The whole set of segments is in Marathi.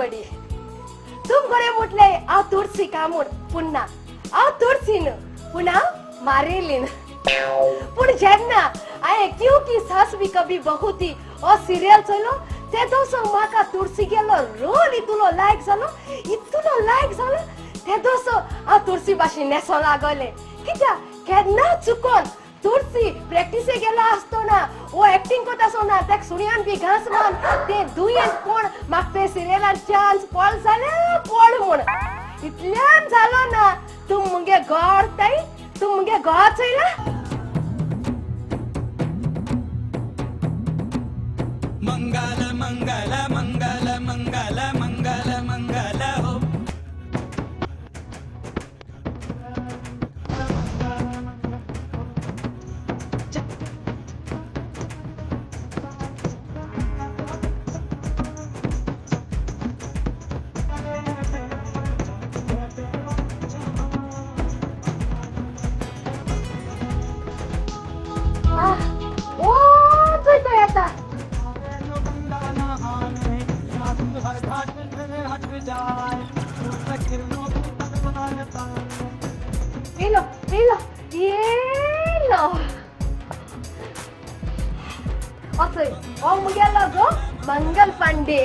पडी तुमकडे म्हटले आ तुळसी कामून पुन्हा आ तुळसीन पुन्हा मारेलीन पण जेन्ना आये क्योंकि सास भी कभी बहू थी और सीरियल चलो ते दोसो माका तुळसी गेलो रोल इतुलो लायक झालो ते दोसो आ तुळसी बाशी नेसो लागले कित्या केन्ना चुकोन तुळसी प्रॅक्टिसे गेला असतो ना ओ ऍक्टिंग करत असो ना तेक सुणियान बी घास मान ते दुयेन कोण मागते सिरियलार चान्स पॉल झाले पॉल म्हण इतल्यान झालो ना तू मुंगे गॉड ताई तू मुंगे गॉड चैला मंगल मंगल मंगल मंगल मंगल मंगल हो Pilo, hielo. असं ओ मुगेला गो मंगल पांडे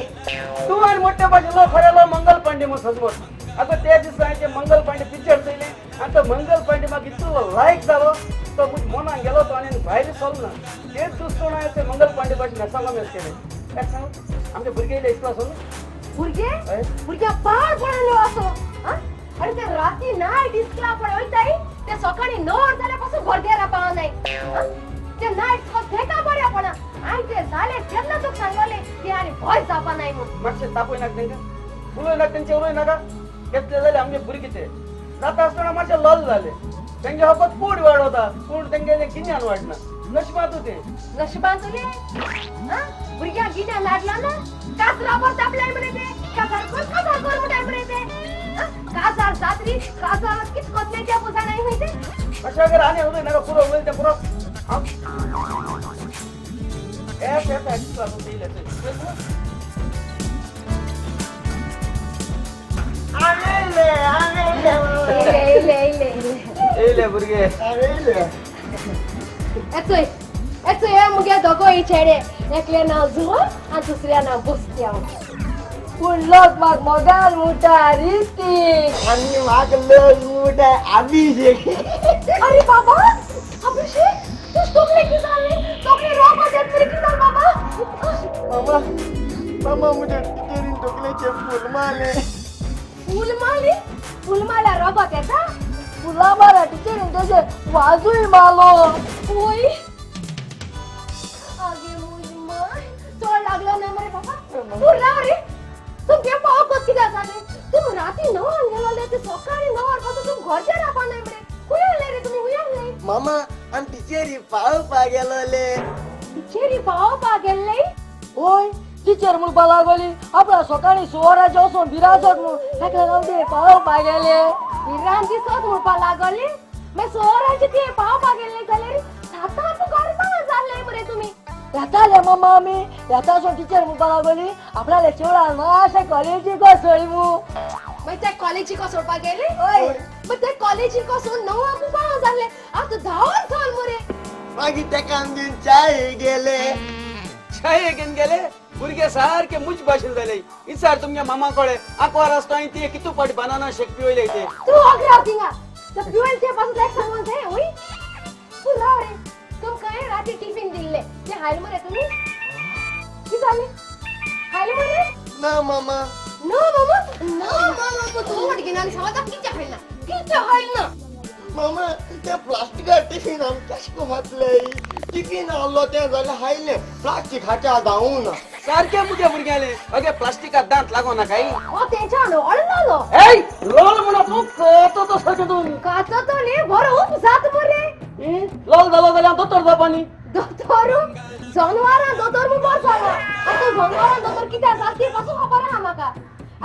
तू आणि मोठ्या बाजूला खऱ्याला मंगल पांडे मग सजवत आता त्या दिवसाचे मंगल पांडे पिक्चर चले आता मंगल पांडे मग इतकं लाईक झालो तर मुझ मना गेलो तो आणि बाहेर चालू ना तेच दुसतो ना ते मंगल पांडे पाशी नसाला मेस केले काय सांग आमच्या भुरगेला इतकं असो भुरग्या पार पडलो असो आणि ते रात्री नाईट इतकला पण होईताई ते सकाळी 9 झाल्यापासून भरदेरा पाव नाही ते नाईट फेका पड्या पण आणि ते झाले त्यांना तो सांगले की आणि भय जापा नाही मग मागचे तापोय नाक त्यांना फुलोय नाक त्यांच्या उलोय नका घेतले झाले आमचे भुरगीचे जात असताना माझे लल झाले त्यांच्या हातात पोट वाढ होता पोट त्यांच्या गिन्यान वाढणं नशिबात होते नशिबान तुले भुरग्या गिन्या लाडला ना कासरावर तापलाय म्हणे ते का घरकोच का घरकोच म्हणाय म्हणे ते कासार सात्री कासार कित कोतल्याच्या पुसा नाही माहिती अशा अगर आने होते ना पुरं होईल ते पुरं ऐसे एक्स्ट्रा होते ले बुरगे एतोय मुगे दोगो इचेडे एकले नाव जुवा आणि दुसऱ्या नाव बुस्त्या पूण लोक माग मोगाल मुटा रिस्टिक आणि मागलं मोठा अभिषेक अरे बाबा अभिषेक तू टोकले की झाले टोकले रोको देत तरी की झाल बाबा मामा मुझे टिकेरीन टोकल्याचे फुलमाला रोको त्याचा फुला मारा टिकेरीन त्याचे वाजूय मालो ओय आगे मुलमा तो लागला ना मरे बाबा तू राव रे तुम क्या पाव को किदा झाले तुम राती 9 गेलाले ते सकाळी 9 वाजता तुम घरच्या रापा नाही मरे कुयाले रे तुम्ही कुयाले मामा आणि टिचेरी पाव पागेलोले टिचेरी पाव पागेले ओय टिचर मुलपा लागली आपला सकाळी सोराचे असो बिराजत मु एकला गावते पाव पागेले विरांची सोत मुपा लागले मैं सोराची ते पाव पागेले झाले रे साता तू करता झाले मरे तुम्ही याताले मामा मी याता सो टिचर मुलपा लागली आपल्याला चेवळा नाशा कॉलेजी को सोडमु मैं त्या कॉलेजी को सोडपा गेले ओय मैं त्या कॉलेजी को सोड 9 मुपा झाले आता 10 साल मरे मागी त्या कामदीन चाय गेले छाये घेऊन गेले बुरगे सारखे मुच भाषण झाले इचार तुमच्या मामाकडे आकवा रस्ता आणि ते किती पट बनाना शेक पिवले ते तू आगे आती ना तर पिवल ते पासून एक सांगून दे ओय तू राव रे तुम काय राती टिफिन दिले ते हाल मरे तुम्ही की झाले हाल मरे ना मामा तो तू वट घेणार सवादा किती खायला मामा त्या प्लास्टिका टिफिन आमच्या को घातलंय टिफिन आलो त्या झालं हायले प्लास्टिक हाच्या दाऊन सारखे मुगे बुरग्याले अगे प्लास्टिकात दांत लागो ना काही ओ त्याच्यानो अळनालो ए लोल म्हणा तू कतो तो सके तू काचा तो ले भरो जात मरे लोल झाला तो तर पाणी दोतोरू जनवारा दोतोर मु बसावा आता जनवारा दोतोर किती जाती पासून खबर आमाका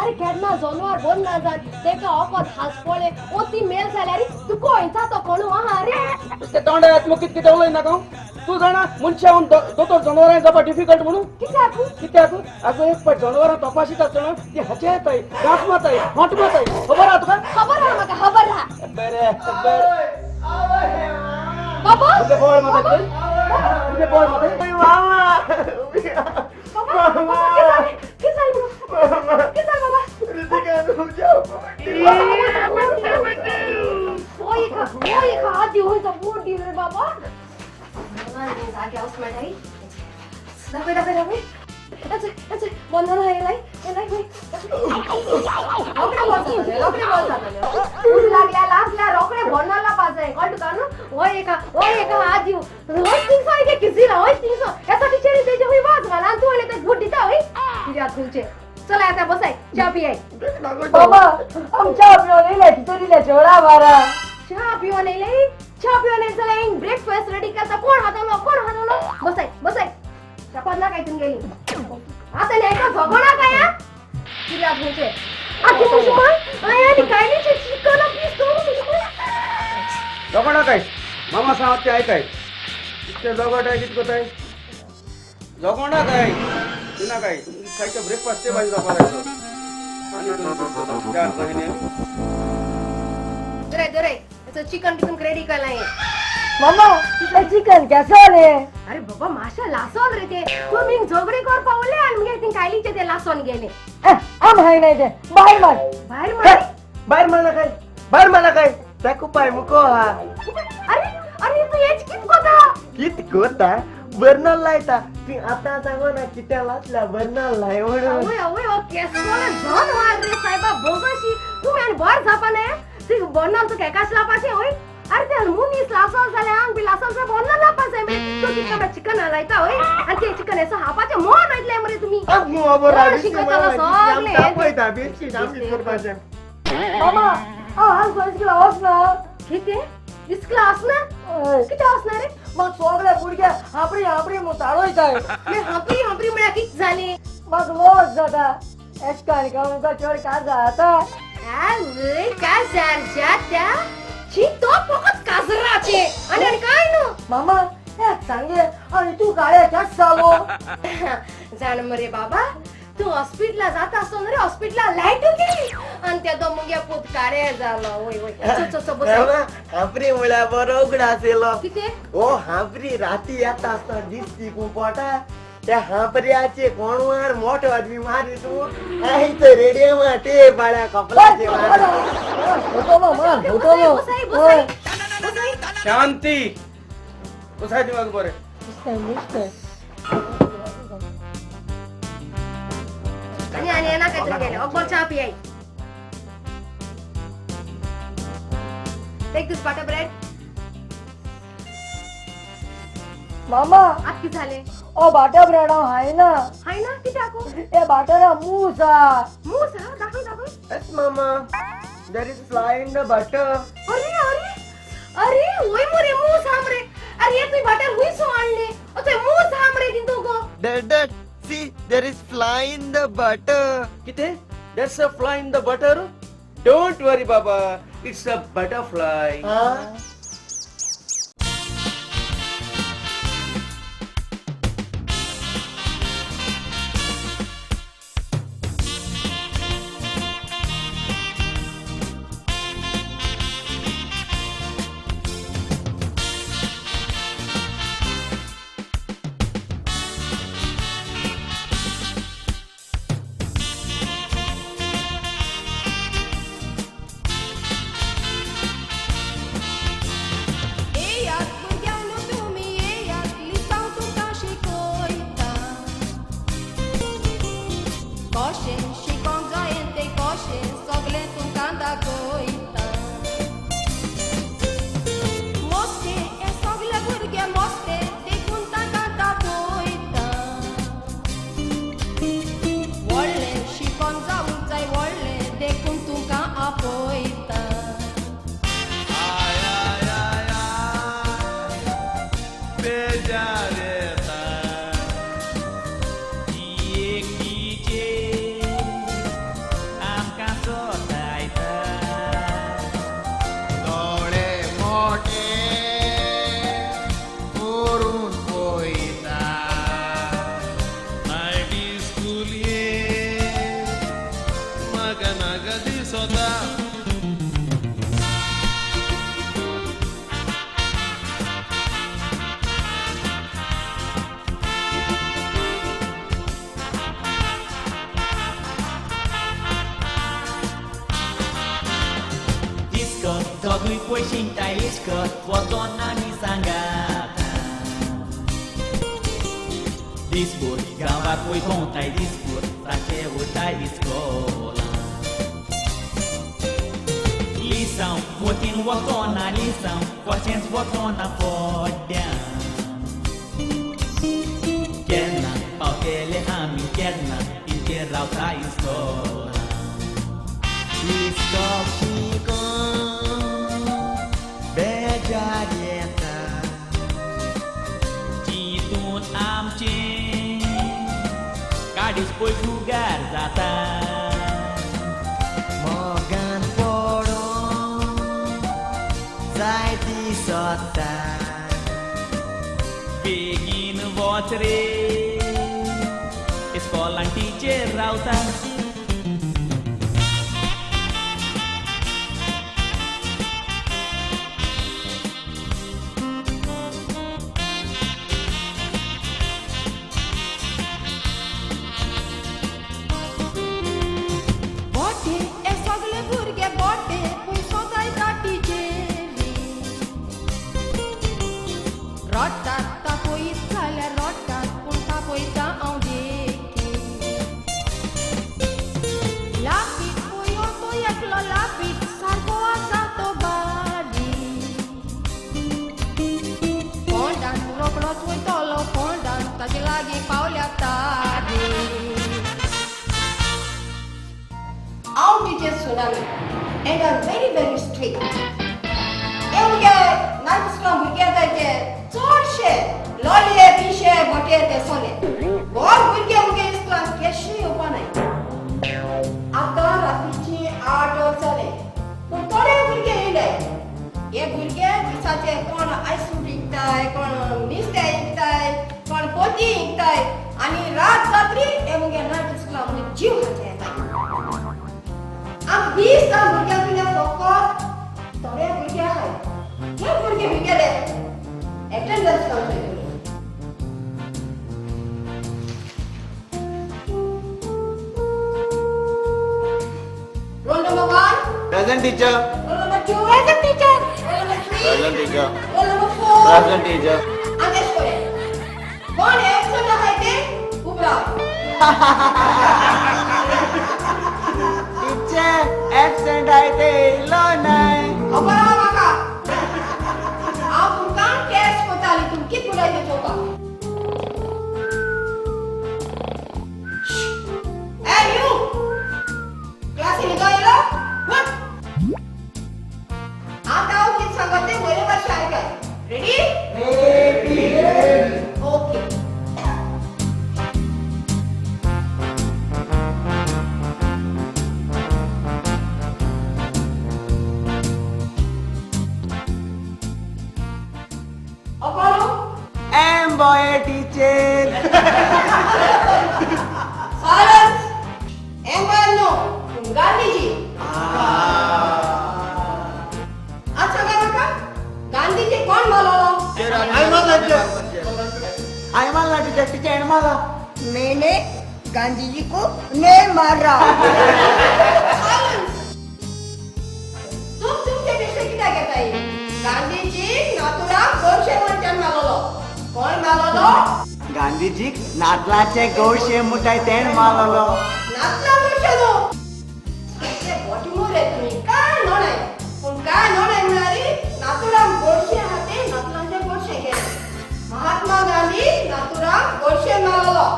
अरे केन्ना जनवार बोल ना जात तेका ऑफर हास पळे ओती मेल जाल्यारी तू कोणचा तो कोण आहा रे ते तोंडात मुकित किती होय ना का तू जाणा मनशाहून दोतोर जनावरां जावपा डिफिकल्ट म्हणून कित्याक कित्याक आगो एक पाट जनावरां तपाशीत आसतना ती हाचे येताय घास माताय फाट माताय खबर आहा तुका खबर आहा म्हाका खबर आहा बरे बरे बाबा तुझे बोळ माताय तुझे बोळ माताय मामा बाबा किती झाले बाबा ऋतिका तुझ्या ओय का आजी होईचा बोट दिले बाबा नाही जागे आउस मॅडम दाखवे अच्छा बंधन है लाई रोकडे लागल्या रोकडे भरणाला पाहिजे कळतं का ना ओय एका आजी होय तीन आहे की किसी ना होय 300 यासाठी चेरी त्याचे होई वाज मला आणि तू आले तर गुड दिता होय तुझ्या तुलचे चला आता बसाय चहा पियाय बाबा हम चाय पियो नहीं ले तोरी ले छोड़ा मारा चहा पिवाने चला एक ब्रेकफास्ट रेडी करता कोण हातावलं बसाय चपातला काय तुम्ही गेली आता नाही का झगडा काय तुझ्या तुझे आखी मुसलमान आया नी काय नाही चिकन प्लीज करू जगडा काय मामा सांगत ते ऐकाय इतके जगड आहे कितकं काय जगडा काय तिना काय खायचं ब्रेकफास्ट ते भाजी दाखवायचं आणि चार महिने दरे याचं चिकन रेडी केलं आहे मामा ये चिकन कैसा है अरे बाबा माशा लासोन रे ते तुम्ही झगडे कर पावले आणि मग ते कायलीचे ते लासोन गेले हम है नहीं दे बाहर मत बाहेर मारे बाहेर मला काय टाकू पाय मुको हा अरे तू हेच कित कोता किती कोता बर्नल लायता ती आता सांगो ना कित्यालातल्या बर्नल लाय म्हणून ओय केसवाला जॉन वार रे साहेबा बोगाशी तुम्ही आणि बर झापाने ती बनल तर काय कासला पासे होय अरे ते मुनीस लासोन झाले अंग बी लासोन से बनल ला पासे मे तो तिकडे चिकन आलायता होय आणि ते चिकन असं हापाचे मोन ऐकले मरे तुम्ही अब मोबर आली शिकवताना सगळे टाकायता बेची जामची करपाचे मामा हाल सोच के लावस ना किती इस क्लास ना किती असणार रे मग सोगले गुडघ्या आपरी मुताळोय काय मी हपरी मला किती झाले मग लोज जाता एसकान का उनका चोर का जाता अरे काय जात्या ची तो फकत काजराचे आणि काय नो मामा एक सांगे आणि तू काळे कस चालो जाण मरे बाबा तू हॉस्पिटलला जात असतो ना रे हॉस्पिटलला लाईट गेली आणि त्या दमुग्या पोत काळे झालं ओय बस हापरी मुळ्या बरो उघडा असेल किती ओ हापरी राती येता असता दिसती कुंपोटा त्या हापऱ्याचे कोणवार मोठो आदमी मारी तू ऐत रेडिओ मा ते बाळ्या कपलाचे होतो मामा होतो बसाई शांती बसाय दिमाग बरे आणि ना काहीतरी गेले अकबर चहा पियाई टेक दिस बटर ब्रेड मामा आत झाले ओ बाटा ब्रेड हाय ना किती टाकू ए बाटारा मूसा मूस हा दाखव Yes, Mama. There is fly in the butter. अरे ओय मोरे मूस हमरे अरे ये तू बटर हुई सो आणले ओ ते मूस हमरे दिन तो को Dad, see, there is fly in the butter. किती there's a fly in the butter don't worry baba it's a butterfly Huh? Poisintaiscă Fotona ni sangata Dispor Gambar poi contai dispor Sace utai escola Lição Motin Fotona lição Forcens Fotona fodea Kerna Pautele amin kerna Ingerau ta escola Discofico Bejarieta Titut amce Gadis poi jugar zata Morgan Poro Zaiti Sota Begin votre Escola teacher rauta Bote e सगळे भुरगे बोटे पयसो जायता टिचेरी रडटात तापयत जाल्यार रडटात पूण तापयता हांव देखी लापीत पयो तो एकलो लापीत सारको आसा तो बारी फोंडान रोकडोच वयतलो फोंडान ताचे लागीं पावल्या तारी Our teacher Tsunami and are very strict. एवढे नाचस्कम भुरगे जायचे चडशे लोलये पिशे गोटे ते सोले गोर भुरगे मुगे इस्कलान केशी येवपा नाय आतां रात्रीची 8 जाले पूण थोडे भुरगे येयले हे भुरगे दिसाचे कोण आयस्क्रीम विकताय कोण नुस्तें विकताय कोण पोती विकताय आनी रात जात्री हे मुगे नाचस्कलान मुगे जीव घालचे आम 20 भुरग्यांतले फकत थोडे भुरगे आहाय हे भुरगे भिगेले एटेंडन्स count Roll number 1 Present teacher Roll number 2 Present teacher Roll number 3 Present teacher Roll number 4 Present teacher आदेश करे कोण एब्सेंट आहाय ते उबरा Teacher absent आहे ते इलो नाही अबरा माका आप उनका टेस्ट कोताली तुम कित बुलाइते चोका ए यू क्लास निकालो व्हाट आता आओ कित सांगते बरोबर शाळेत रेडी Ready ओके अबरो M boy teacher सायलेंस एम्बानो गांधीजी अच्छा का गांधीजी कोण बोलवलं आयमाला teacher teacher आयमाला मैंने गांधी जी को नहीं मारा सायलेंस तुमचे विषय किती घेताय गांधीजी नाथुराम गोडसे म्हणतात मालवलो कोण मालवलो गांधीजी नातलाचे गौशे मुठाय तेण मारलो नातला गोडसे नो ते बोटी मोरे तुम्ही काय नोणाय पण काय नोणाय मिळाली नाथुराम गोडसे हाते नातलांचे गोडसे गेले महात्मा गांधी नाथुराम गोडसे मालवलो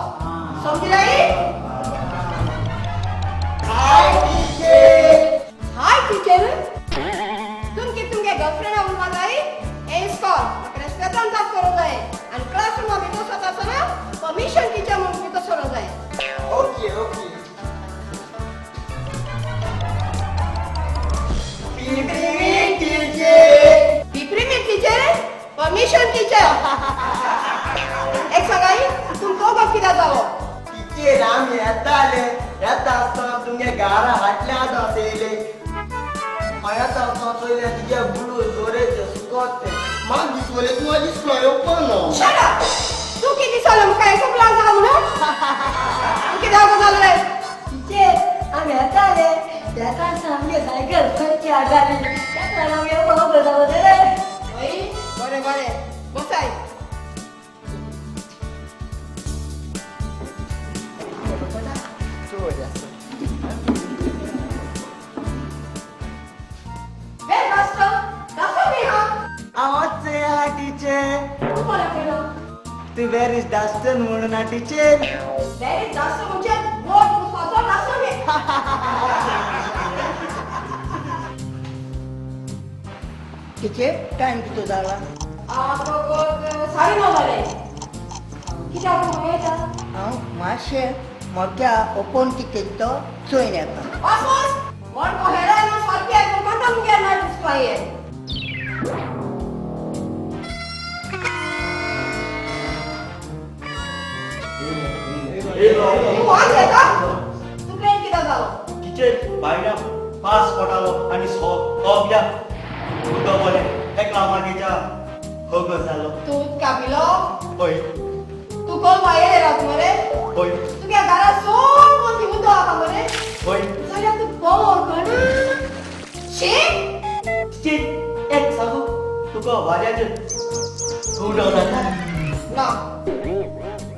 समजलाई हाय टीचर हाय टीचर तुमगे गर्लफ्रेंड उलवा जाय ए स्कॉल रेस्पेक्टन ताप करू जाय आणि क्लासरूम भितर स्वतःसना परमिशन टीचर म्हणून भितर सोडू जाय okay okay peppermint teacher permission teacher एक सगाई तुम दोघं किती जावो टीचर आम्ही येताले येता असताना तुमगे गारा हाटल्यात असेले येता असताना तुझे बुडू जोरेचे सुकोते मग दिसवले तू दिसलो पण शट अप तू किती साल काय सोपला जा म्हणून तू किती जावो झालं टीचर आम्ही येताले त्याका सामने सायकल खर्ची आगाली त्याका नाम एवढं बघावं रे बरे बरे बसाय आवाजचे हा टीचर तुम्हाला केलं तू वेर इज डस्टन म्हणून हा टीचर डायरेक्ट जास्त म्हणजे बोट स्वतः असं मी टीचर टाइम किती झाला साडे 9 झाले किती आपण यायचा हांव मातशे मोठ्या ओपन तिकेट तो चोयन येता बस बस मन को हेडा नो सारखी आहे पण खतम केला ना डिस्प्ले तू आज येता तू प्लेन किती झालं टीचर बायला पास पडालो आणि सोपल्या उदवले एकला मागेच्या होग झालो तू कापिलो होय तू कोण बाहेर राहत मरे होय तू क्या घरात सोड कोण घेऊन तो आता मरे होय सगळ्या तू बोर कण शे टीचर एक सांगू तुका वाऱ्याचे उडवला ना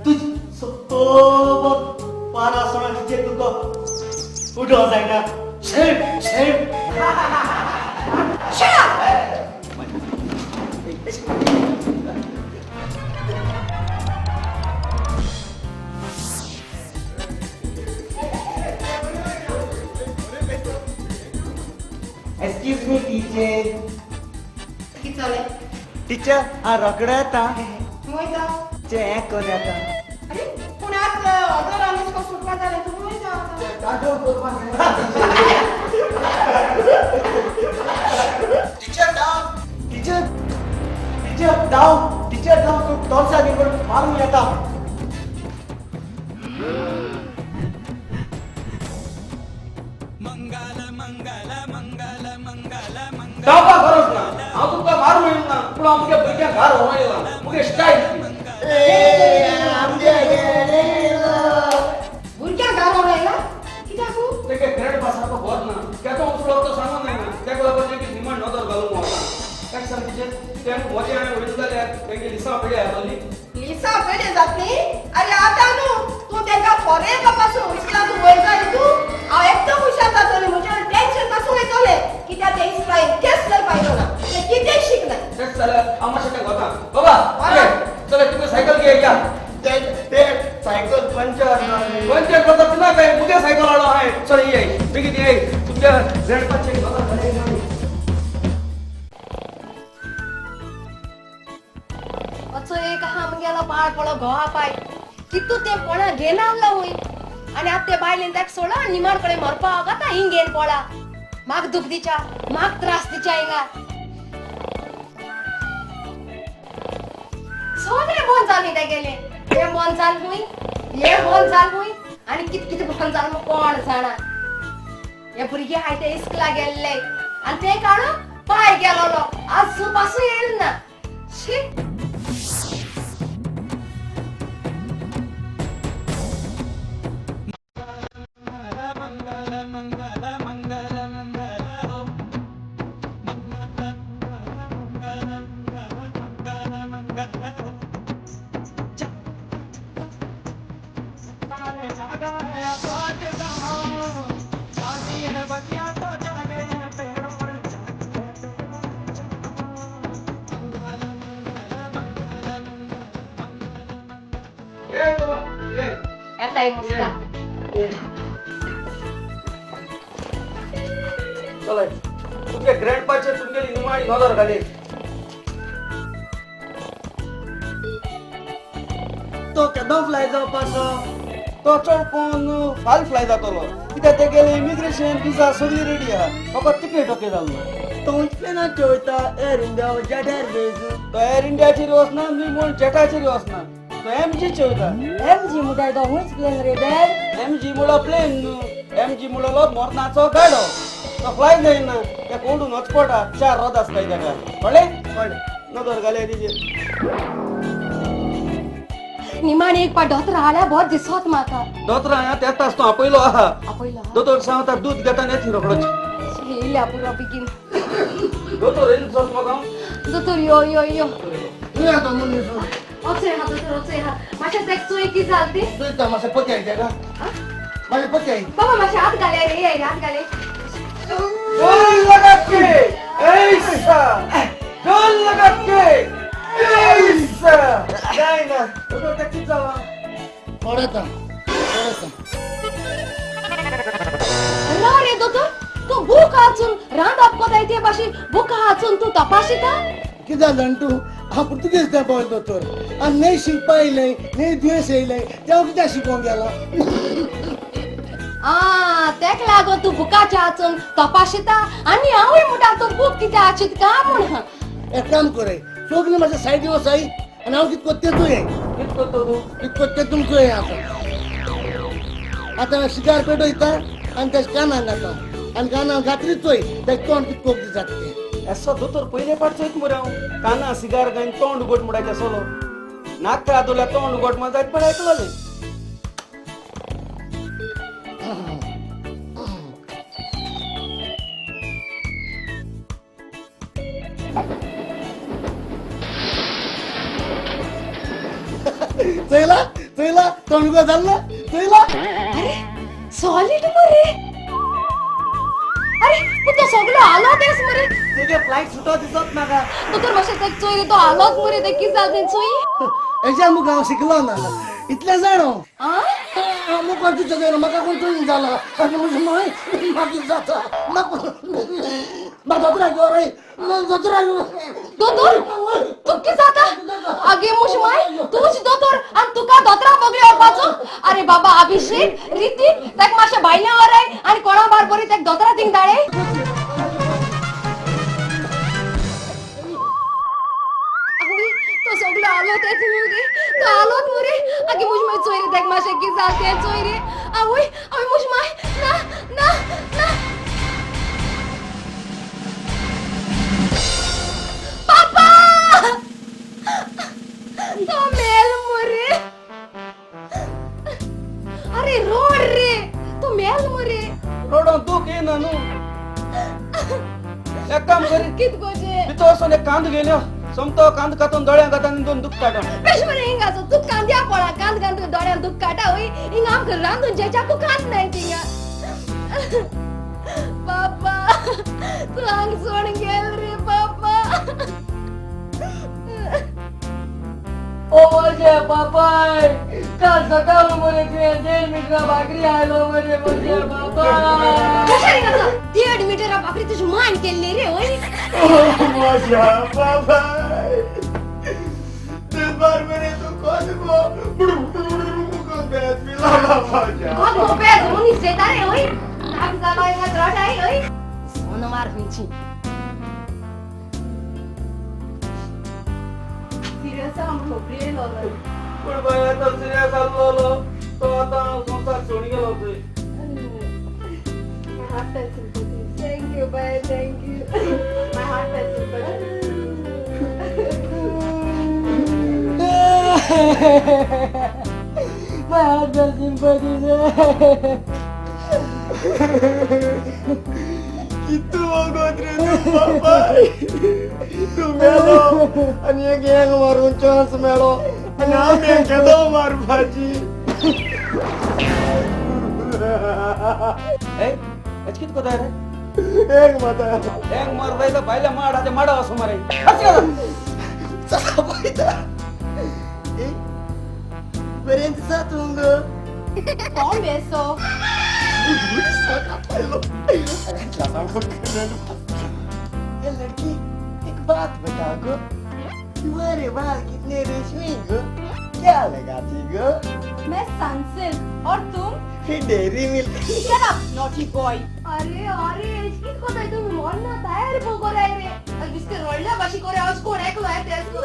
तुझ सोबत पारा सोना टीचर तुका उडव जायना shape shape shut excuse me teacher किती चाले टीचर हा रोकडा येता मोयता चे हे कोण येता अरे पुण्यात ऑर्डर आलीस का सुटका झाले तू मोयता teacher down teacher teacher down teacher down तू टॉर्च आगे पण मारून येता डाबा खरंच ना हांव तुमकां मारूं येईल ना पूण हांव मुगे भुरग्यांक घार व्हरों येयला मुगे स्टायल भुरग्या घालून राहिला कित्याक तेगे ग्रेड पासाचो बोर ना तेचो उसळो तो सांगून जायना तेका लागून तेगे निमण नदर घालूंक वता काय सांग टीचर तें मोजे आनी उडीत जाल्यार तेगे लिसा पिढी आसली लिसा पेडे जात न्ही अरे आता न्हू तू तेका फॉरेन पासून उचला तू वयता रे तू हांव एकदम हुशार जातले म्हजे टेन्शन पासून येतले कित्या ते इस्रायल तेच जर पाहिलो ना ते कितें शिकले तेच जाल्यार हांव मातशें तें वता बाबा चला तुका सायकल घे या ते सायकल पंचर झाली पंचर करता ना काय मुगे सायकल हाडलो हाय चल ये बेगीन ये तुमच्या ग्रेडपाचे बघा झाले असो एक आमगेलो बाळ पळो घोवा पाय कितू ते कोणा घेनावला होय आणि आता ते बायलेन ताका सोडा निमाड कडे मरपाक आता हिंगेन पळा माग दुख दिच्या माग त्रास दिच्या हिंगा सगळे बोन जाली ते गेले हे बोन जाल हुई हे बोन जाल हुई आणि कित बोन जाल मग कोण जाणा हे भुरगे हाय ते इस्कला गेल्ले आणि ते काढून पाय गेलो आज सुपासून येईल ना शी आता एक मुस्का चला तुमच्या ग्रँडपाचे तुमगेली निमाणी नजर घाले तो केदो फ्लाय जावपाचो तो चौकून फाल फ्लाय जातलो कित्याक ते गेले इमिग्रेशन विजा सगळी रेडी आहा फकत तिकेट ओके जाल्लो तो उंचपेना चोयता एअर इंडिया जेट एअरवेज तो एअर इंडियाचेर वचना मी म्हूण जेटाचेर वचना तो एमजी चोयता एमजी मुटाय तो हुंच प्लेन रे डॅड एमजी मुळो प्लेन न्हू एमजी मुळो मोरनाचो गाडो तो फ्लाय जायना त्या कोंडून वचपटा 4 रोद आसताय ताका कळ्ळें कळ्ळें नदर घाले तिजेर एक निमाणे एक पाट दोतोर आल्या बहुत दिसत म्हाका दोतोर हांगा येतास तो आपयलो आहा आपयला दोतोर सांगता दूध घेता येती रोखडोच येयल्या पुरो बेगीन दोतोर येयलो सस म्हाका दोतोर यो यो यो तुला तो मुनी सो ओचे हा दोतोर ओचे हा माशा सेक्स चोय की जालती तू तर माझे पती आहे का माझे पती आहे बाबा माशा हात घाले रे ये हात घाले जोर लगा के ऐसा जोर लगा के ऐसा काय ना दोतोर टॅक्सी जावा पडता ना रे दोतोर तू भूक आचून रांदाप कोताय ते भाशी भूक आचून तू तपाशिता किती जाणटू हा पुर्तुगेज त्या बोल दोतोर आणि नाही शिकपायलंय नाही द्वेष येयलंय तेव्हा किती शिकवून गेला आ तेक लागो तू भुकाच्या आचून तपाशिता आणि हांवूय मुटा तू भूक किती आचित का म्हण एक काम करे सोगली माझ्या साईडीवर साई आणि हांव कितको तेतू ये कितको तो तू कितको ते तुमको ये आता शिकार पेटोयता आणि त्याच्या कानान घाता आणि कानान घातली चोय त्याच्या तोंड कितको जाते ऐसा दोतोर पहिले पाडचो एक मुराव काना सिगार गायन तोंड गोट मुडायचा सोलो नाका तुला तोंड गोट मा जायत पण ऐकलं नाही चैला तोंड गो झालं चैला अरे सॉलिड मरे अरे तू तो सगळं आलो तेस मरे तुझे फ्लाइट सुटो दिसत ना का तू तर माशा सेक्स चोय रे तो आलोच मरे ते की जालते चोय याच्या मुखावर शिकलो ना इतल्या जाणो आ मुखार तुझ्या जायला म्हाका कोण चोईन झाला आणि म्हणजे माय मागी जाता दोतरा घेऊ रे दोतरा दोतोर तू की जाता आगे मुश माय तूच दोतोर आणि तुका दोतरा बगले बाजू अरे बाबा अभिषेक रीती तक माशा बायल्यावर आहे आणि कोणा बार बरी तक दोतरा तिंग दाळे तो सगळं आलो तेच मुरे तो आलोत मुरे आगे मुश माय चोय रे तक माशा की जाते चोय रे आवय आवय मुश माय ना ना ना पापा तो मेल मुरे अरे रोड रे तो मेल मुरे रोडो तू के नानू एक काम कर कित गोजे भितर सोने कांद गेलो समतो कांद कातून दोळ्या गातान दोन दुख काढ पेशमरे हिंगाचो तू कांद्या पळा कांद कांद दोड्यान दुख काटा होई हिंग आमक रांदून जेच्या को कांद नाही तिंगा पापा तू अंग सोड गेल रे पापा ओ माझे पापाय काल सकाळ मरे ते 1.5 मीटर भाकरी आलो मरे माझे पापा कशा रिंगाचो 1.5 मीटर भाकरी तुझी मान केली रे होय ओ माझ्या बाबाय ते बार मेरे तो कोण को बेत मिला माझ्या God गोपे दोनी सेता रे होय नाक जाबाय ना त्रट आहे होय सोन मार हिंची सिरियस आम झोपले लोलो पण बाया तर सिरियस आलो तो आता संसार सोड गेलो होतोय My heart felt sympathy. Thank you, bye. Thank you. My heart felt sympathy. My heart felt sympathy. किती वगोद्रे तू बाबाय तू मेलो आणि एक गँग मारून चान्स मेलो आणि आम्ही घेतो मार भाजी ए अचकित कोता रे एक माता एक मार बाईला बाईला माडाचे माडा असो मारे चला बाईदा पर्यंत सातूंग कौन बेसो? लड़की एक बात बता गो तुम्हारे बाल कितने रेशमी गो क्या लगाती गो मैं सनसिल्क और तुम dairy milk Shut up, naughty boy. अरे अरे इसकी को तो तुम मॉल ना तयार बोको रे रे अब इसके रोडला बाशी को रे आज को रे को है तेस को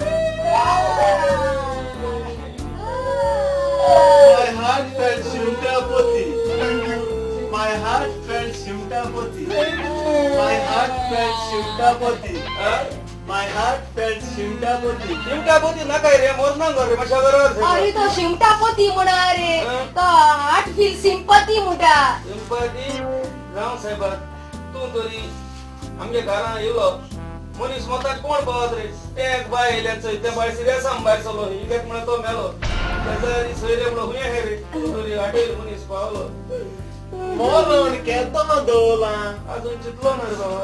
My heart felt Shimtapati. My heart felt Shimtapati. My heart felt Shimtapati. My heart felt शिमटापोती. चिमटा पोती नका रे मोजना रे माशा बरोबर अरे तो शिमटा पोती म्हणा रे हं? तो आठ फील सिंपती मुटा सिंपती राव साहेब तू तरी आमच्या घरा येलो मनीस मतात कोण पावत रे ते एक बाय येल्याचं त्या बाय सिरिया सांभाळ चलो इलेक म्हणा तो मेलो त्याचा सोयरे म्हणा हुये हे रे तरी आठे मनीस पावलो मोरण केतो दोला. अजून चितलो ना रे बाबा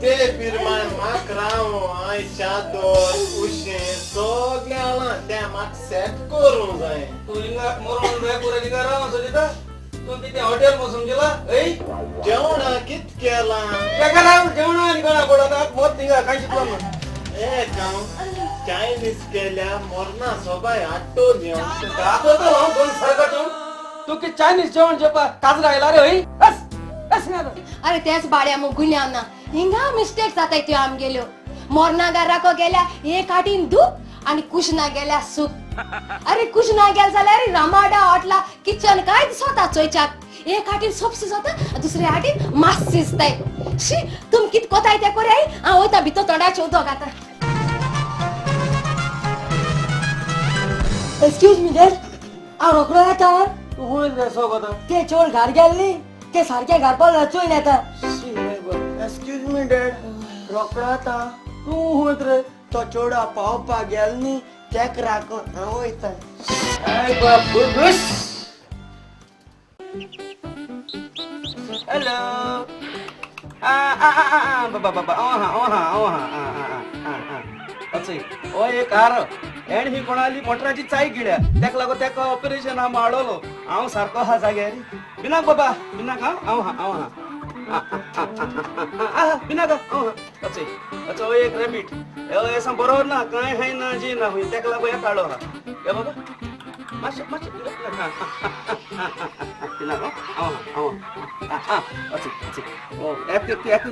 ते पिरमाय माक राव आय चादर उशे सगळ्याला त्या माक सेट करून जाय. तू हिंगा मरून जाय पुरा निघा राव सजिता तू तिथे हॉटेल बसून गेला ऐ जेवणा कित केला. त्या घरा जेवण आणि गळा पडतात मोत निघा काय चितलो ना ए जाऊ चायनीज केल्या मोरणा सोबाय आटो जेवण. दाखवतो हो दोन सरका तू की चायनीज जेवण जेपा काजरा गेला रे होई बस बस ना अरे त्याच बाड्या मग गुन्ह्यांना हिंगा मिस्टेक जाताय त्यो आम गेलो मोरना गाराको गेल्या एक आटीन दूप आणि कुशना गेल्या सूप. अरे कुशना गेल जाल्यार रमाडा हॉटला किचन काय स्वतः चोयच्याक एक आटीन सूप शिजता दुसऱ्या आटीन मास शिजताय. शी तुम कित कोताय ते कोरे आ होता भितो तोडा चोदो गाता. एक्सक्यूज मी डॅड आ रोकडो येता तू होईल रे सोबत ते चोर घर गेल्ली ते सारखे घर पर रचून येता. एक्सक्यूज मी डॅड रोकडा आता तू होत रे तो चोडा पावपा गेल न्ही तेक राखून हांव वयता. ay babu bus hello baba अच्छे ओ एक हार एंड ही कोणाली मोटराची चाय गिळ्या तेक लागो तेका ऑपरेशन हा माडलो हांव सारको हा जाग्यार बिनाक बाबा बिनाक हांव बिनाक हांव अच्छे अच्छा ओ एक रॅबिट ए ऐसा बरोबर ना काय है ना जी ना होई तेक लागो एक काढो हा ए बाबा माश बिनाक हांव अच्छे अच्छे ओ एक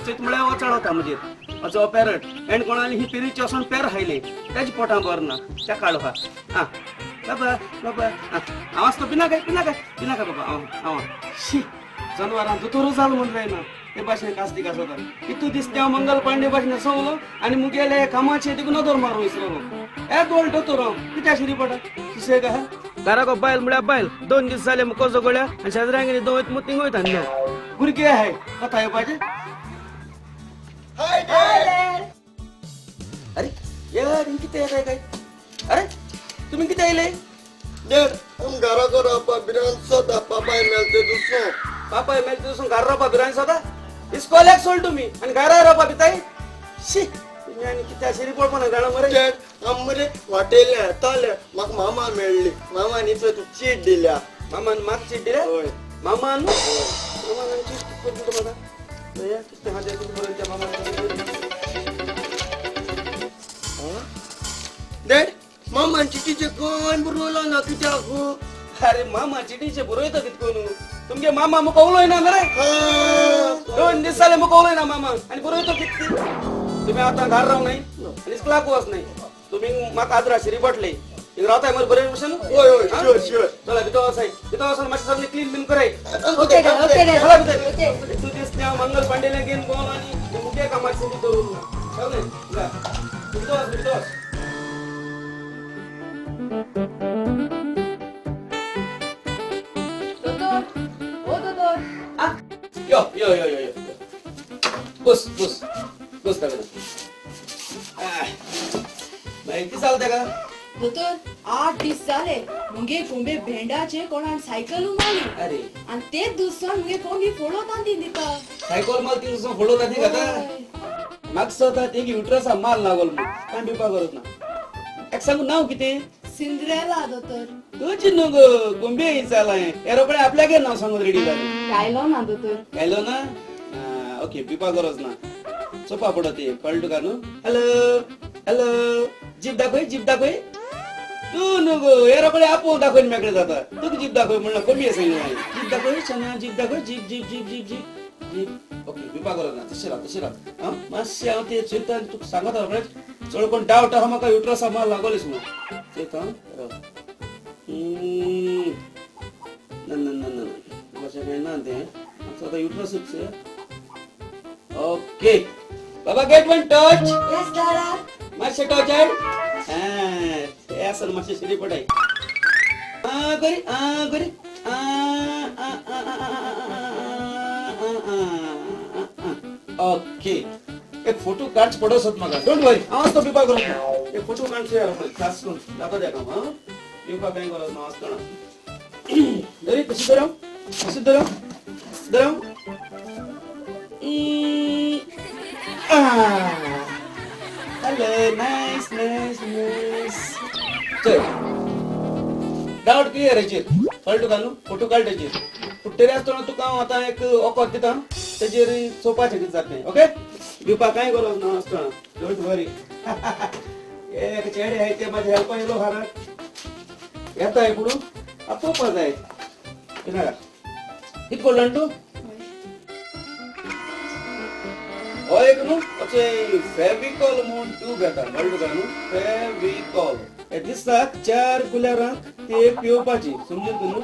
चित म्हळ्यार वचड होता म्हणजे अच्छा पॅरट एंड कोणाली ही पिरीची असून पेर हायले त्याची पोटां बर ना त्या काढो हा बाबा बाबा आवाज तो बिना काय बाबा शी जनावरां दुतोरू जालो म्हण रायना ते भाशेन कास्ती होता कितू दीस त्या मंगल पांडे भाशेन सवलो आणि मुगेले कामाचे तिकून नदर मारू विसरलो ए दोन दोतोर कित्या शिरी पडा सुसे का घरा को बायल म्हळ्यार बायल 2 दीस जाले मुको जोगळ्या आणि शेजरांगेनी दोन मुतींग वयता न्ही भुरगे आहे कथा येवपाचे हाय डॅड. अरे यार किती येत आहे काय अरे तुम्ही किती आले डॅड हम घरा को रापा बिरान सदा पापाय मेलते दुसो. पापा मेल तुसून घर रोपा बिरान सदा इस्कोल्याक सोल तुम्ही आणि घरा रोपा बिताय शी तुम्ही आणि किती अशी रिपोर्ट पण जाणा मरे डॅड आमरे हॉटेल येताले म्हाका मामा मेळ्ळी मामानी चो चीट दिल्या. मामान माग चिट दिले होय मामान चिट करतो मला या किती हा देतो बोलच्या मामान डॅड मामान चिटीचे कोण बुरवला ना कित्याक हो. अरे मामा चिटीचे बरोयत कितकोन तुमगे मामा मुकवलोय ना मरे 2 दिवस झाले मुकवलोय ना मामा आणि बरोयत किती तुम्ही आता घर राहू नाही आणि क्लाक वास नाही तुम्ही माका आदरा शिरी बटले इक रावताय मरे बरे बसन होय होय शुअर शुअर. चला भितो असाय भितो असन माशी सगळी क्लीन बिन कराय ओके चला भितर तू दिस त्या मंगल पांडेला गेन कोण आणि मुके कामाची सिटी करून चल जा भितो यो बस दादा माहिती चालते का दोतोर 8 दीस जाले मुगे कोंबे भेंडाचे कोणान सायकल उमाली अरे आणि तेच दुसरा मुगे कोंबी फोडोत आनी दिता सायकल माल ती दुसरं फोडो जाते का आता मागचं होता ते युट्रसा माल लागल मग काय बिपा करत ना एक सांगू नाव किती सिंड्रेला दोतोर तुझी nog कोंबी चालाय एरोकडे आपल्या घे नाव सांगून रेडी झाले गायलो ना दोतोर हॅलो ना ओके बिपा करत ना सोपा पडत ते कळलं का नु हॅलो हॅलो जीप दाखव तू नको एरोकडे आपण दाखवून माझ्याकडे जाता तू जीप दाखव म्हणलं कमी आहे जीप दाखव छान जीप दाखव जीप ओके बिपा करत ना तशी राहा मातशे हांव ते चलता तुका सांगत हांव चड कोण डावट आहा म्हाका युट्रसा माल लागोलेस म्हणून चलता ना कशें काय ना तें आतां युट्रसच ओके बाबा get one touch Yes, Dada. मातशें टच आहे ते असल मातशें शिरी पडाय करी ओके एक फोटो काढच पडोसत म्हाका डोंट वरी हांव तो पिवपाक करूं एक फोटो काढचे यार खास करून दाखो द्या काम हां पिवपाक कांय गरज ना आसतना दरी कशी धरव हॅलो नाईस चल डाऊट क्लियर हेचेर कळटो घालू फोटो काढ तेचेर पुट्टेरे आसतना तुका हांव आतां एक ओकोत दिता तेचेर चोवपाचें कितें जातलें ओके दिवपाक कांय गरज ना आसतना डोंट वरी एक चेडे आहाय ते म्हाज्या हेल्पाक येयलो घराक येताय पुढून आतां चोवपा जाय कितें कोल्लां तूं हो एक न्हू अशें फेविकॉल म्हूण ट्यूब येता कळ्ळो तुका न्हू फेविकॉल हे दिसाक 4 कुलेरांक ती एक पिवपाची समजून तूं न्हू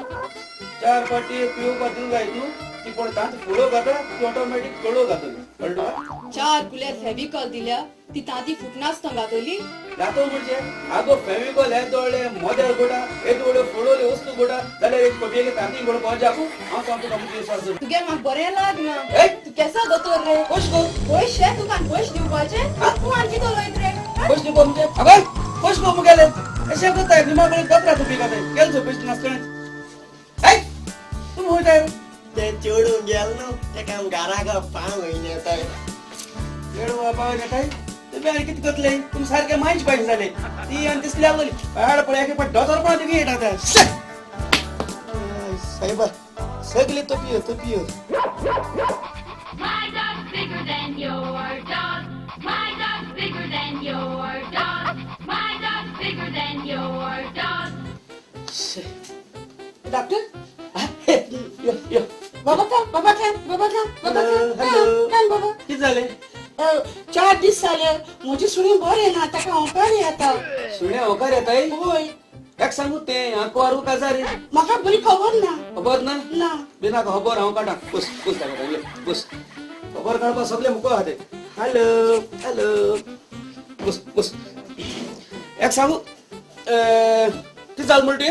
4 फाटी पिवपाक दिवं जाय तूं ती पण तांत फुडो घाता ती ऑटोमॅटीक कडो घातली कळ्ळो तुका 4 कुलेर फेविकॉल दिल्या ती तांती फुटनासता घातली जातो म्हणजे आगो फेविकॉल हे दोळे मोदेल गोडा हे दोळे फोडोले वस्तू गोडा जाल्यार एक पबेले तांती गोड पावजाकू हांव सांगतो तुका मुखे विश्वास दवर. तुगे म्हाका बरें लागना ए तू केसा दोतोर रे खुश गो पयशे तुका पयशे दिवपाचे तूं आनी कितें उलयत रे खुश नको म्हणजे अगो खुश गो मुगेले अशें करताय दिमाग कचरा तू पिकाताय केल चो बेस्ट नासतना ऐ तू होयताय ते चोडून गेल न्हू तेका हांव घरा पाव घेवन येताय येड बाबा येताय तुम्ही आणि किती करतले तुम्ही सारखे माहिती पाहिजे झाले ती आणि दिसली आवली पाड पळ्या की पण डॉलर पण तुम्ही येतात साहेबा सगळे तो पियो My dog's bigger than your dog. My dog's bigger than your dog. My dog's bigger than your dog. Doctor यो बाबा काम बाबा किती झाले 4 दीस जाले म्हजी सुणी बरें ना ताका ओंकार येता सुण्या होकार येताय होय एक सांगू ते आंकवारू काजारी म्हाका बरी खबर ना खबर ना ना बिना खबर हांव काडा पुस पुस खबर काडपा सगळे मुको हाते हॅलो पुस एक सांगू किती जाल म्हणते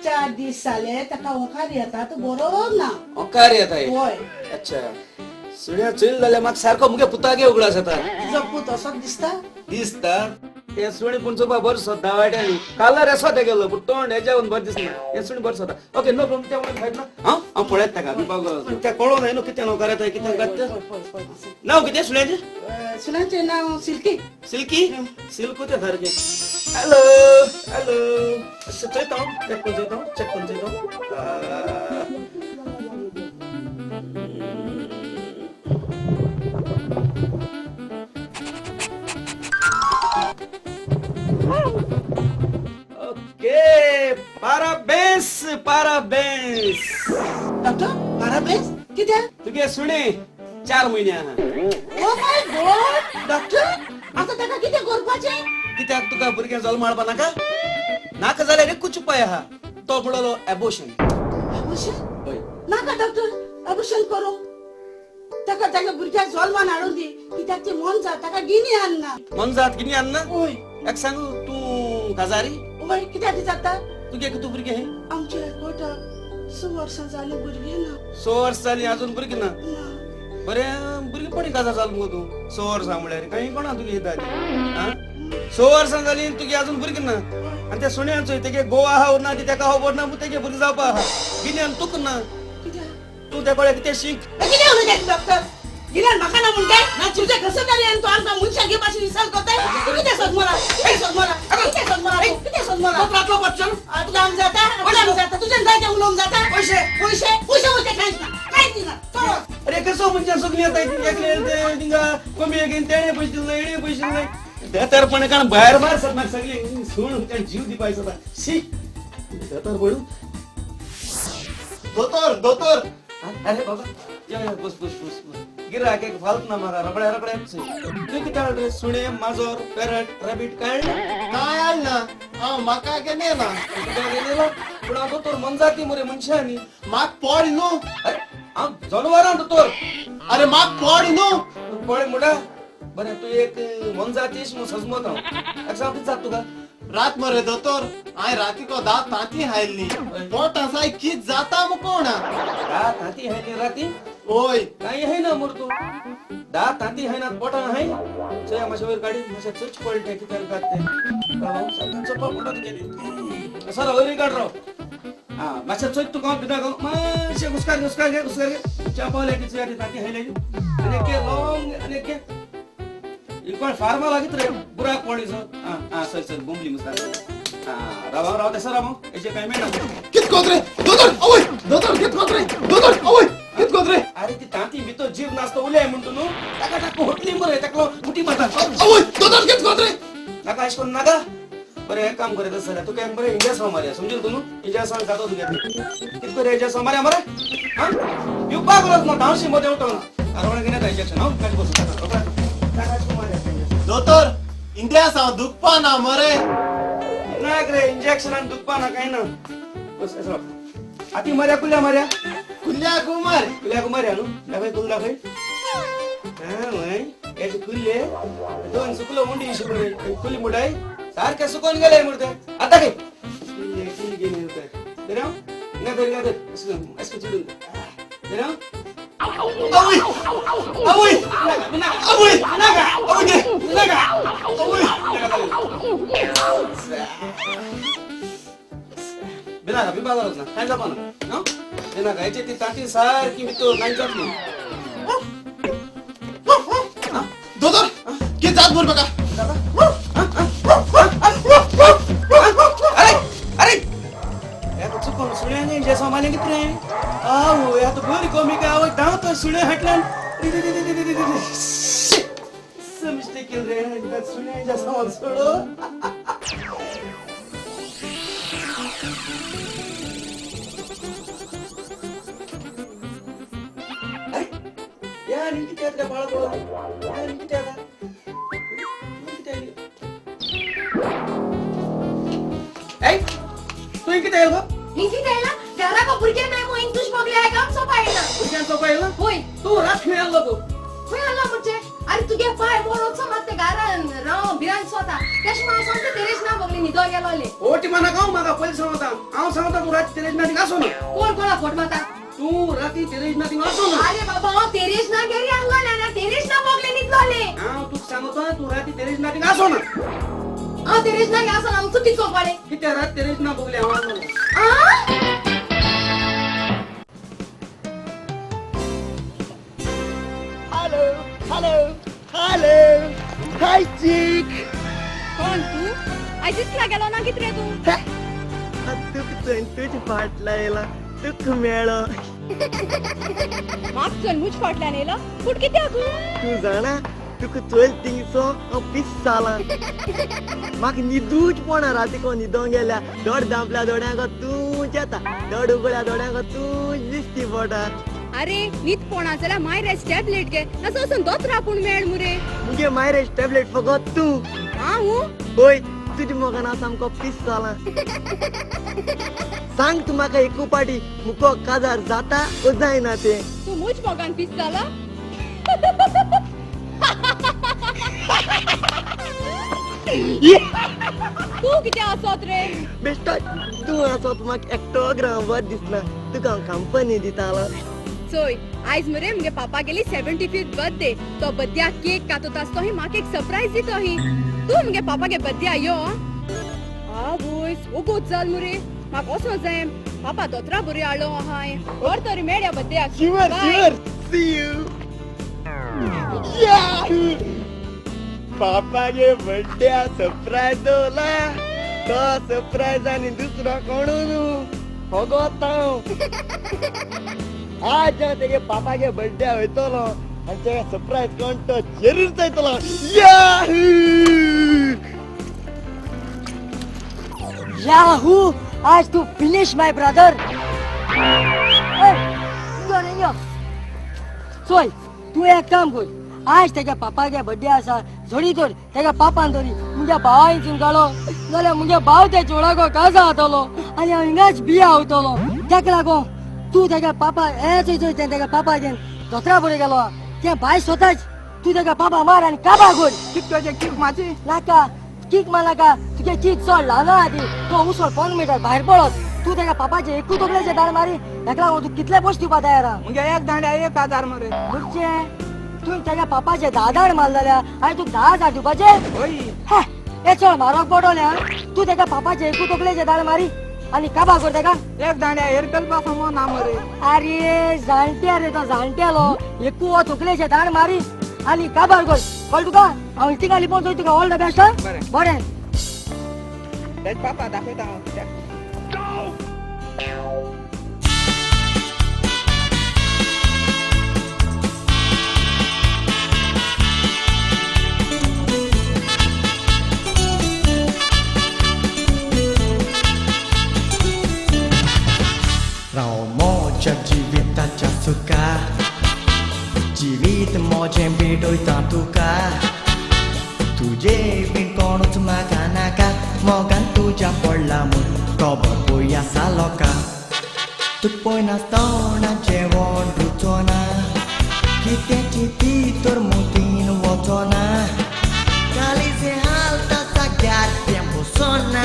4 दीस जाले ताका ओंकार येता तो बरो ना होकार येताय होय अच्छा सुण्या चल जाल्यार म्हाका सारको मुगे पुतागे उगडास येता तुजो पूत असो दिसता ते सुणी पूण चोपा बरो सोदा वाट्यानी कालर असो ते गेलो पूण तोंड हेज्यावन बरो दिसना हे सुणी बरो सोदा ओके नो प्रॉब्लेम ते म्हणून खायत ना हांव पळयत ताका ते कळो नाही न्हू कितें नोकर येताय कितें करता नांव कितें सुण्याचें सुणाचें नांव सिल्की सिल्की सिल्कू ते सारकें हॅलो चयता चेक करून चयता ओके पाराबेस डॉक्टर पाराबेस कितें तुगे सुणे 4 म्हयने आहा ओ माय गॉड डॉक्टर आतां ताका कितें करपाचें कित्याक तुका भुरगें जल्म हाडपा नाका जाल्यार एकूच उपाय आहा तो म्हणलो एबॉर्शन अबॉर्शन नाका डॉक्टर अबॉर्शन करूं ताका ताका भुरग्याक जल्मान हाडून दी कित्याक ती मन जा ताका गिनी हाडना मन जात किनी आन्ना ओय एक सांगू तूं काजारी ओय कित्याक ती जाता तुगे कितू भुरगें हे आमच्या कोटा 6 वर्सां जाली भुरगीं ना 6 वर्स जाली अजून भुरगीं ना ना बरें भुरगीं कोणी काजार जाल मुगो तूं 6 वर्सां म्हळ्यार काही कोणा तुगे येता 6 वर्सां जाली तुगे अजून भुरगीं ना आनी त्या सुण्यांचो तेगे गो आहा ना ती तेका खबर ना तेगे भुरगीं जावपा आहा गिन्यान तुक ना कित्याक तूं त्या कोळ्या कितें शीक कितें उलयता डॉक्टर गिरान म्हाका ना म्हणटाय ना तुझे कसं तरी आणि तो आमका मनशा घे पाशी विचार करताय कितें सोद मला तो बच्चन तुझ्या आम जाता तुझ्या जायते उलोवंक जाता पैसे कांयच ना चलो अरे कसो म्हणजे सगळी येता एकले ते तिंगा कमी घेन तेणे पैसे दिले एणे पैसे दिले देतर पण कारण बाहेर सगळी सोडून त्या जीव दिपायचा शी देतर पडू दोतोर अरे बाबा या बस गिराक एक फालत ना मारा रबड्या तू किती रे सुणे माजोर पॅरट रॅबिट काय काय आल ना म्हाका केने ना गेलेला पण आता तोर मन जाती मरे मनशानी म्हाक पड न्हू अरे जनावरां तोर अरे म्हाक पड न्हू पळे मुडा बरं तू एक मन जातीस मग सजमत हांव सांगत जात तुका रात मरे दोतोर हांवें रातीको दात तांती हायल्ली पोटा साय कित जाता मुकोणा दात हाती हाय राती ओय काही आहे ना मूर्तू दात हाती हाय ना पोटा हाय चया माशावर गाडी माशा चच पलटे की तर काते बाबा सगळं चप्पा पडत गेली सर वरी काढ राव हा माशा चच तू का बिना का माशे घुसकार घे चापाले की चया ताती हाय लगी आणि के लॉंग आणि के इकडे फार्मा लागित रे बुरा कोळीच हा सर बोंबली मस्त हा राव तसं राव याचे काय मेना कित कोत्रे दोतोर ओय दोतोर कित कोत्रे दोतोर ओय कित कोत्रे अरे ती तांती मी तो जीव नाचतो उले म्हणतो नु टाका टाका होटली मरे टाकलो मुठी माता ओय दोतोर कित कोत्रे नाका ऐश कोण नाका बरे एक काम करे तसं तू काय बरे इंडिया समारिया समजून तू नु इंडिया सांग जातो तू कित करे इंडिया समारिया मरे हा यू पागलच ना डान्सी मध्ये उठव ना अरे घेण्यात इंजेक्शन हो काय बसू टाका दोतोर इंडिया साव दुखपा ना मरे नाक रे इंजेक्शन आणि दुखपा ना काय ना बस असं आती मर्या कुल्या कुल्या कुमार कुल्या नु दाखय कुल दाखय हा वय याचे कुल्ले दोन सुकलो मुंडी सुकले कुली मुडाई सारखे सुकून गेले मुर्ते आता काय कुल्ले गेले होते देरा ना असं चिडून देरा ओय ओय ओय बिना का बिबागरच ना काय जापा ना बिना का याची ती ताटी सारखी मी तो नाही जातली दोतोर कित जात बोल बका अरे या तो चुकून सुने नाही जे समाले कितरे आओ या तो गोरी कॉमिक आओ दाव तो सुने हटलन मिस्टेक केल रे त्या सुने जे समाल सोडो या नी किती त्या बाळ बोल या नी किती आता ऐ तू किती आहे गो हिंदी द्यायला जरा का बुरगे नाही मग इंग्लिश बघले आहे काम सोपायला तुझ्या पाहिलं होय तू रात खेळायला तू होय आला म्हणजे अरे तुगे पाय मोरोच मत गारण राव बिरान स्वता कशमा सांगते तेरेच ना बघले निदो गेलोले ओटी मना गाव मागा पहिले सांगता आव सांगता तू रात तेरेज नादी गासो ना कोण कोणा फोट माता तू राती तेरेज नादी गासो ना अरे बाबा तेरेच ना गेरी अंगला ना तेरेच ना बघले निदलोले आव तू सांगतो तू राती तेरेज नादी गासो ना आ तेरेच ना गासन आम चुकी सोपाळे किती रात तेरेज ना बघले आवाज आ हॅलो हाय चिक कोण तू आयजीच लागेलो ना कित रे तू तुक तुझ फाट लायला तुक मेळो माग चल मुझ फाटल्यान येला फुट किती तू तू जाणा तुक चोल तिंगसो पिस साला म्हाका न्हिदूच पडना रातीको न्हिदोंक गेल्या दोड दांपल्या दोड्यांक तूच येता दोड उगड्या दोड्यांक तूच दिसती पडा अरे नीत पोणा जाल्यार माय रेस्ट टॅबलेट घे असो वचून दोतरा पूण मेळ मुरे मुगे मायरेज टॅबलेट फकत तू हांव होय तुझी मोगान हांव सामको पिस जाला सांग तू म्हाका एकू पाटी मुको काजार जाता ओ जायना ते तू मुझ मोगान पीस जाला तू किती आसत रे बेश्टा तू आसत म्हाका एकटो ग्रामवर दिसना तुका हांव कंपनी दितालो चोय आयज मरे मुगे पापा गेली 75th बर्थडे तो बर्थडे केक कातोत आसतो ही म्हाका एक सरप्राइज दितो ही तू मुगे पापा गे बर्थडे यो आ बोयस ओ गोत चल मुरे म्हाका वचो जाय पापा दोतरा बरी आलो हाय वर तरी मेळ्या बर्थडे Sure. See you. पापागे बर्थडे सरप्राइज दोला तो सरप्राइज आणि दुसरा कोण फगोत आज तेगे पापागे बर्थडे होयतलो आणि तेगे सरप्राइज कोण तो जरूर जायतलो याहू आज तू फिनिश माय ब्रदर सोय तू एक काम कर आज तेच्या पापागे बर्थडे आसा जोडी कर तेच्या पापान तरी मुगे भावांसून काडलो जाल्यार मुगे भाव त्या चोडाको काजा जातलो आनी हांव हिंगाच बिया आवतलो तेका लागून तू तेच्या पापा हे चोय तेच्या पापा घेवन दोतरा बरे गेलो ते भाय स्वताच तू तेका पापा मार आणि काबा गोड कितकोचे किक माझी नाका किक मला का तुझे चीज सोडला ना आधी तो उसळ 5 मीटर बाहेर पडत तू त्याच्या पापाचे एकू तोकल्याचे दाड मारी एकला तू कितले पोस्ट दिवपा तयार म्हणजे एक दांड्या 1000 मरे म्हणजे तू त्याच्या पापाचे 10 दाड मारलेल्या आणि तू 10,000 दिवपाचे होय हे हे चल मारक पडवल्या तू त्याच्या पापाचे एकू तोकल्याचे दाड मारी आणि काबा करते का एक दांड्या एअरटेल पासून ना मरे अरे जाणट्या रे तो जाणट्यालो एकू तोकल्याचे दाड मारी आणि काबार कर कळ तुका हांव इथे खाली पोहोचतो तुका ऑल द बेस्ट बरें. बरें तेज पापा दाखयता हांव तुका Rao moja jivitacha suka Jivit moja bedoi tantuka Tuje bin kono tumakanaka Mogan tuja porla mun Kobo puya saloka Tupoi na stona jewon rutona Kite citi turmutin wotona Kali se halta sagat tiempo sona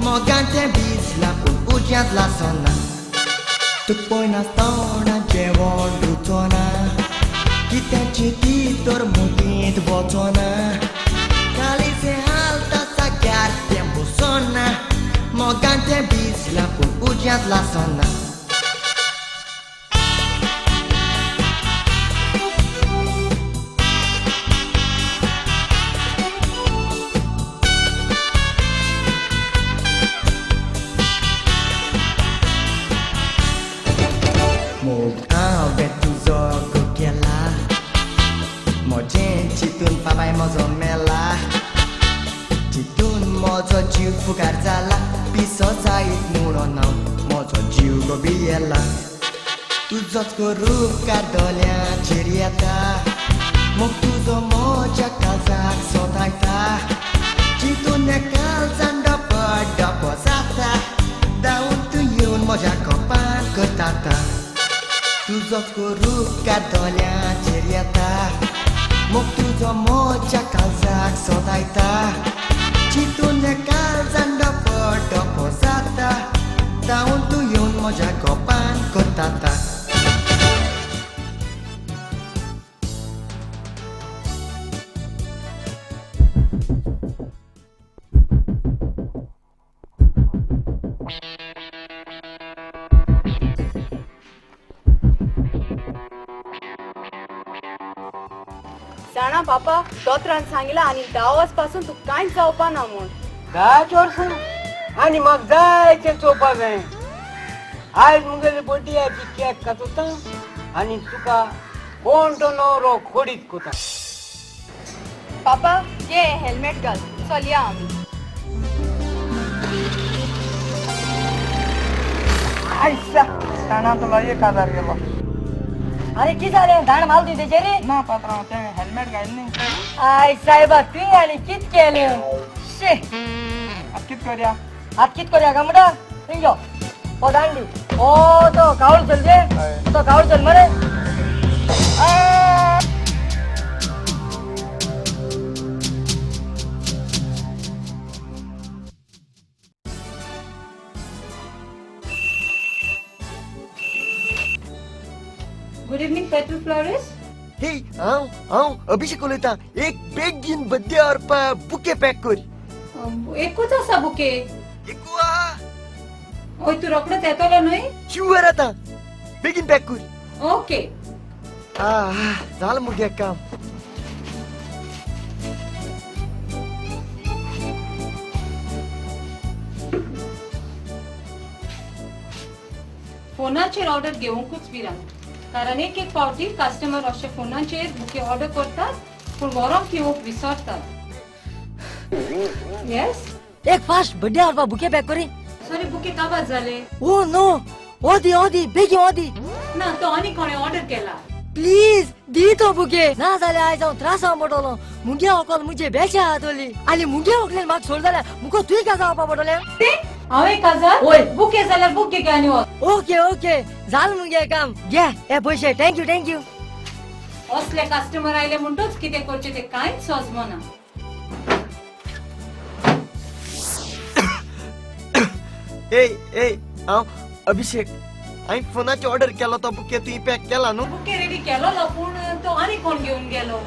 Mogan te bisla pun ujat la sona Tupoi na stona jewon rutona Kita citi tormutit botona Kali se halta sagar tiempo sona Mogante bisla pun ujat la sona Mog awe tu zo kokiela Mojen chitun papai mozo mela Chitun mozo jiu pugar zala Piso zait nuno nau Mozo jiu go biela Tu zot ko rup kardolia chiriata Mog tu zo moja kalzak sotaita Chitun ne kalzan dopo sata Daun tu yun moja kopan kotata Tu zot ko rup kardolia chiriata Mok tu zo moja kalzak sotaita Chitun ne kalzan dopo sata Daun tu yun moja kopan kotata जाणा बापा दोतरान सांगितलं आणि 10 वाजपासून तू कांय जावपा ना म्हूण 10 वर्सां आणि मग जायचे चोपा जाय आज मुगेली बर्थडे आहे केक कातुता आणि तुका कोण तो नवरो खोडीत कोता पापा ये हेल्मेट घाल चल या आम्ही आयसा ताना तुला 1000 गेलो अरे किती झाले दाड माल दी त्याचे रे ना पात्रा ते हेल्मेट घाल नाही आय साहेबा तू आणि कित केले शे कित करूया हात कित करूया का म्हणा निघो ओ दांडी ओ तो कावळ चल दे तो कावळ चल मरे गुड इवनिंग पेट्रोल फ्लोरिस्ट हे आओ अभिषेक उलयता एक बेगीन बर्थडे और बुके पैक कर एकूच आसा बुके एकूआ ओय तू रोकडोच येतलो न्हय शुअर आता बेगीन पैक कर ओके झालं मुगे काम फोनाचेर ऑर्डर घेवंकूच भिरांत कारण एक फावटी कस्टमर अशे फोनाचेर बुके ऑर्डर करतात पूण व्हरोंक येवंक विसरतात येस एक फास्ट बर्थडे और बुके पैक करी सॉरी बुके काबार जाले ओ नो ओदी बेगी ओदी ना तो आनी कोणे ऑर्डर केला प्लीज दी तो बुके ना जाल्यार आयज हांव त्रासां पडटलो मुगे ओकल मुजे बेच्या हातोली आनी मुगे ओकलेन म्हाका सोड जाल्यार मुको तुय का जावपा पडटलें हांवें काजार ओय. बुके जाल्यार बुके घे आनी वच ओके झालं मुगे काम घे हे पैसे थँक्यू असले कस्टमर आयले म्हणटोच कितें करचें तें कांयच सजमना. ए हांव अभिषेक हांवें फोनाची ऑर्डर केलो तो बुके तुवें पॅक केला न्हू. बुके रेडी केलो पूण तो आनी कोण घेवन गेलो.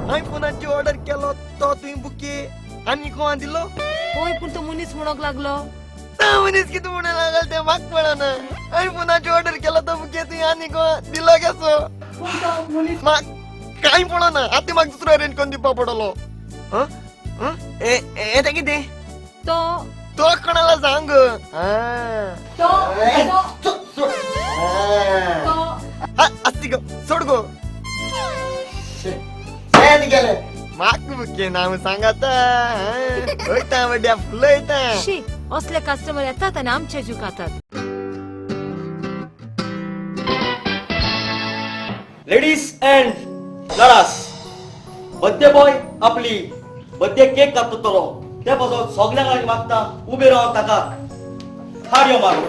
हांवें फोनाची ऑर्डर केलो तो तुवें बुके आनी कोण दिलो. होय पूण तो मनीस म्हणूंक लागलो मनीस कितें म्हणून लागल तें म्हाका कळना. हांवें फोनाची ऑर्डर केलो तो बुके तुवें आनी कोण दिलो कसो म्हाका कांय पळना. आतां म्हाका दुसरो अरेंज करून दिवपा पडलो. तें कितें तो तो कोणाला सांग. आस्ती गो सोड गो. गेले म्हाका बुके नांव सांगात वयता वड्या फुलं येता. शी असले कस्टमर येतात आनी आमचे जीव खातात. लेडीज अँड लडास, बर्थडे बॉय आपली बर्थडे केक कापतलो ते पासून सगळ्यांक लागीं मागता उबे रावन ताका थारयो मारू.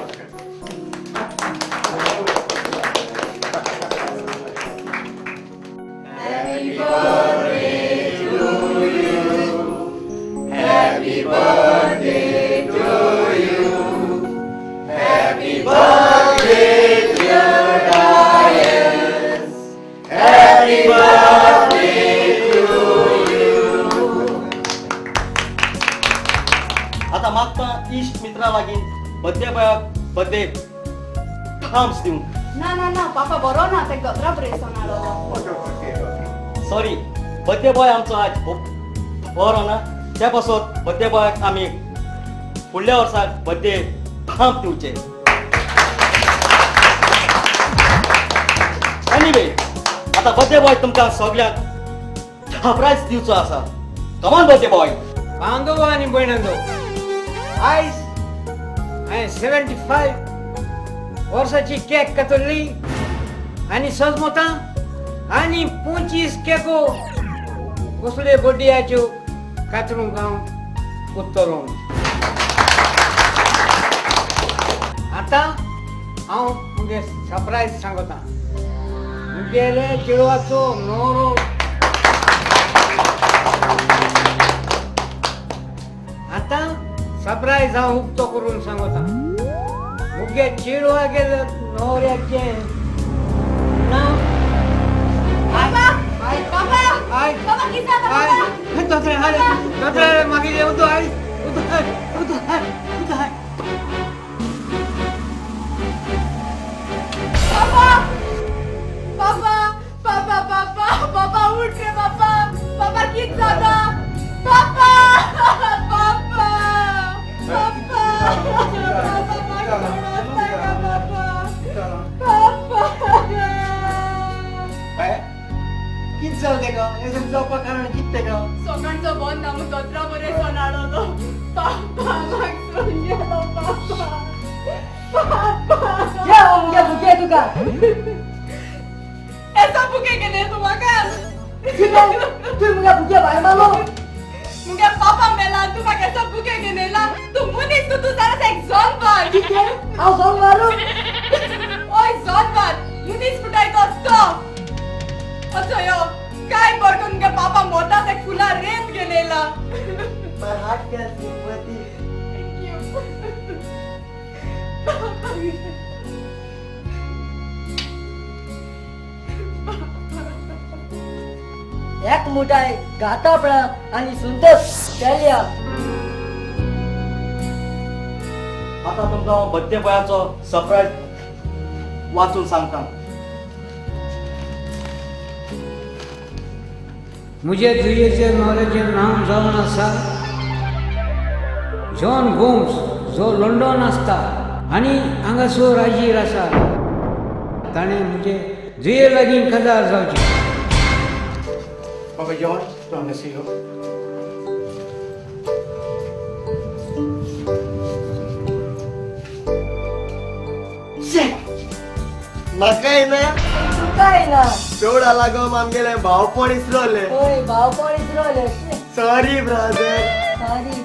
आता मागता इश्ट मित्रा लागीं बर्थडे बॉयाक बर्थडे थाम्स दिवंक. ना ना ना पापा बरो ना ते गजरा ब्रेसन आलो. सॉरी, बर्थडे बॉय आमचो आज बरो ना त्या पासून बर्थडे बॉयाक आमी फुडल्या वर्साक बर्थडे थांब दिवचे. एनीवे आता बर्थडे बॉय तुमकां सगळ्यांक सरप्रायज दिवचो आसा. कमान बर्थडे बॉय. बांदो आनी भयणांदो, आयज हांवें 75 वर्साची केक कातरली आनी सजमतां आनी 25 केको कसले बड्डेयाच्यो कातरूंक हांव उत्तरो. आतां हांव मुगे सरप्रायज सांगता. मुगेले चेडवाचो नवरो आतां सरप्रायज हांव उक्तो करून सांगता. मुगे चेडवागेले नवऱ्याचे नांव मागीर उदो हाय उदो हाय उदो हाय उदो हाय. पापा उठ रे पापा. पापा कित जाता. पापा कितें जालें तेका हें सगळें जावपा कारण कितें तेका. सकाळचो बंद ना मग कचरा बरे सोनाडलो. पापा म्हाका गेलो मुगे बुके तुका ऐसा बुके गेले तू म्हाका. तू मुगे बुके भायर मारलो. मुगे पापा मेला तू म्हाका ऐसा बुके गेलेला. तू मनीस तू जरा एक जानवर. हांव जावन मारू. ओय जानवर मनीस फुटायचो असतो. असो यो काय पडतो मुगे पापा मोठा ते फुला रेत गेलेला. माय हार्ट कॅन सिम्पथी. एक मुठाय घातापळा आनी सुंदर केल्या. आता तुमकां बर्थडे बॉयाचो सरप्रायज वाचून सांगता. मुझे जुयेचे नवऱ्याचें नांव जावन आसा जॉन गोम्स, जो लंडन आसता आनी हांगासर राजीर आसा. ताणें मुजे जुये लागीं काजार जावचें. Papa John, don't see you. म्हाकाय ना काय ना चोडा लागो आमगेले भाव पण इसरोले. ओय भाव पण इसरोले. Sorry brother. सॉरी.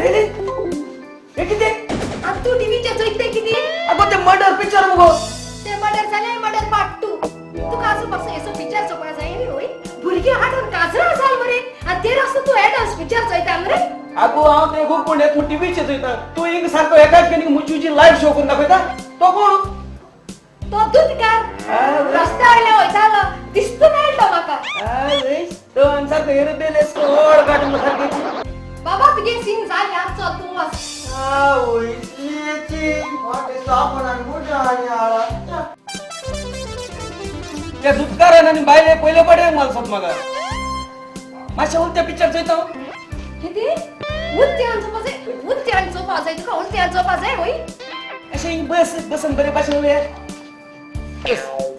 मारेली हे किती आणि तू टीव्हीच्या चोईते किती अगं ते मर्डर पिक्चर मुगो ते मर्डर झाले मर्डर पार्ट 2 तू कासू पासून येसो पिक्चर चोपा जाय होय भुरगी हाडून काजरा झाल मरे आणि ते रस्त तू ऍडल्ट पिक्चर चोयता मरे अगो हांव ते खूप कोण तू टीव्हीचे चोयता तू इंग सारको एकाच केनी मुचूची लाईव्ह शो करून दाखयता तो कोण तो दूधकार रस्ता आयला वयतालो दिसतो नाही तो म्हाका तो सारको एरोप्लेन स्कोड काढून सारखी बाबा तुगे सीन झाले आज चल तू बस त्या दुधकारान आणि बायले पहिले पडे मला सोप मगा माशा उलट्या पिक्चर चोयता किती उलटी आणि चोपा जाय तुका उलटी आणि चोपा जाय होय अशे बस बसन बरे भाषण उभे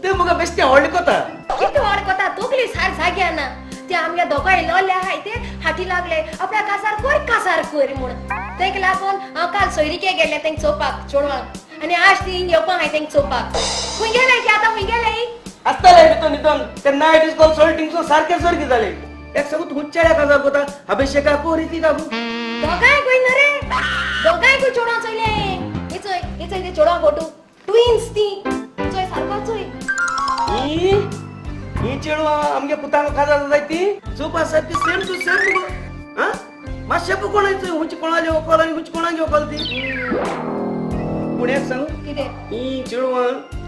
ते मग बेस्टी आवडली कोता किती वाड कोता तोकली सार जाग्या ना ते आमल्या दोगाय लल्या हाय ते हाटी लागले आपल्या कासार कोर म्हणून तेक लागून हांव काल सोयरीके गेले तेंक चोपाक चोडवाक आणि आज ती येवपा हाय तेंक चोपाक खूंय गेले की आता खूंय गेले असताले तो नितन ते नाईट इज कॉल सोल्टिंग सो सारखे सारखे झाले एक सगळं हुच्चाड्या काजार कोता अभिषेका पोरी ती दाबू दोगाय कोई न रे दोगाय कोई चोडा चोयले इचोय ते चोडा गोटू ट्विन्स ती चोय सारको चोय ही चेडू आमगे पुतांग काजार जाय ती सोपा सारखी सेम टू सेम हां माशे कोणाचं हुच कोणाले ओकल आणि हुच कोणागे ओकल ती पुण्याक सांगू किते ही चेडू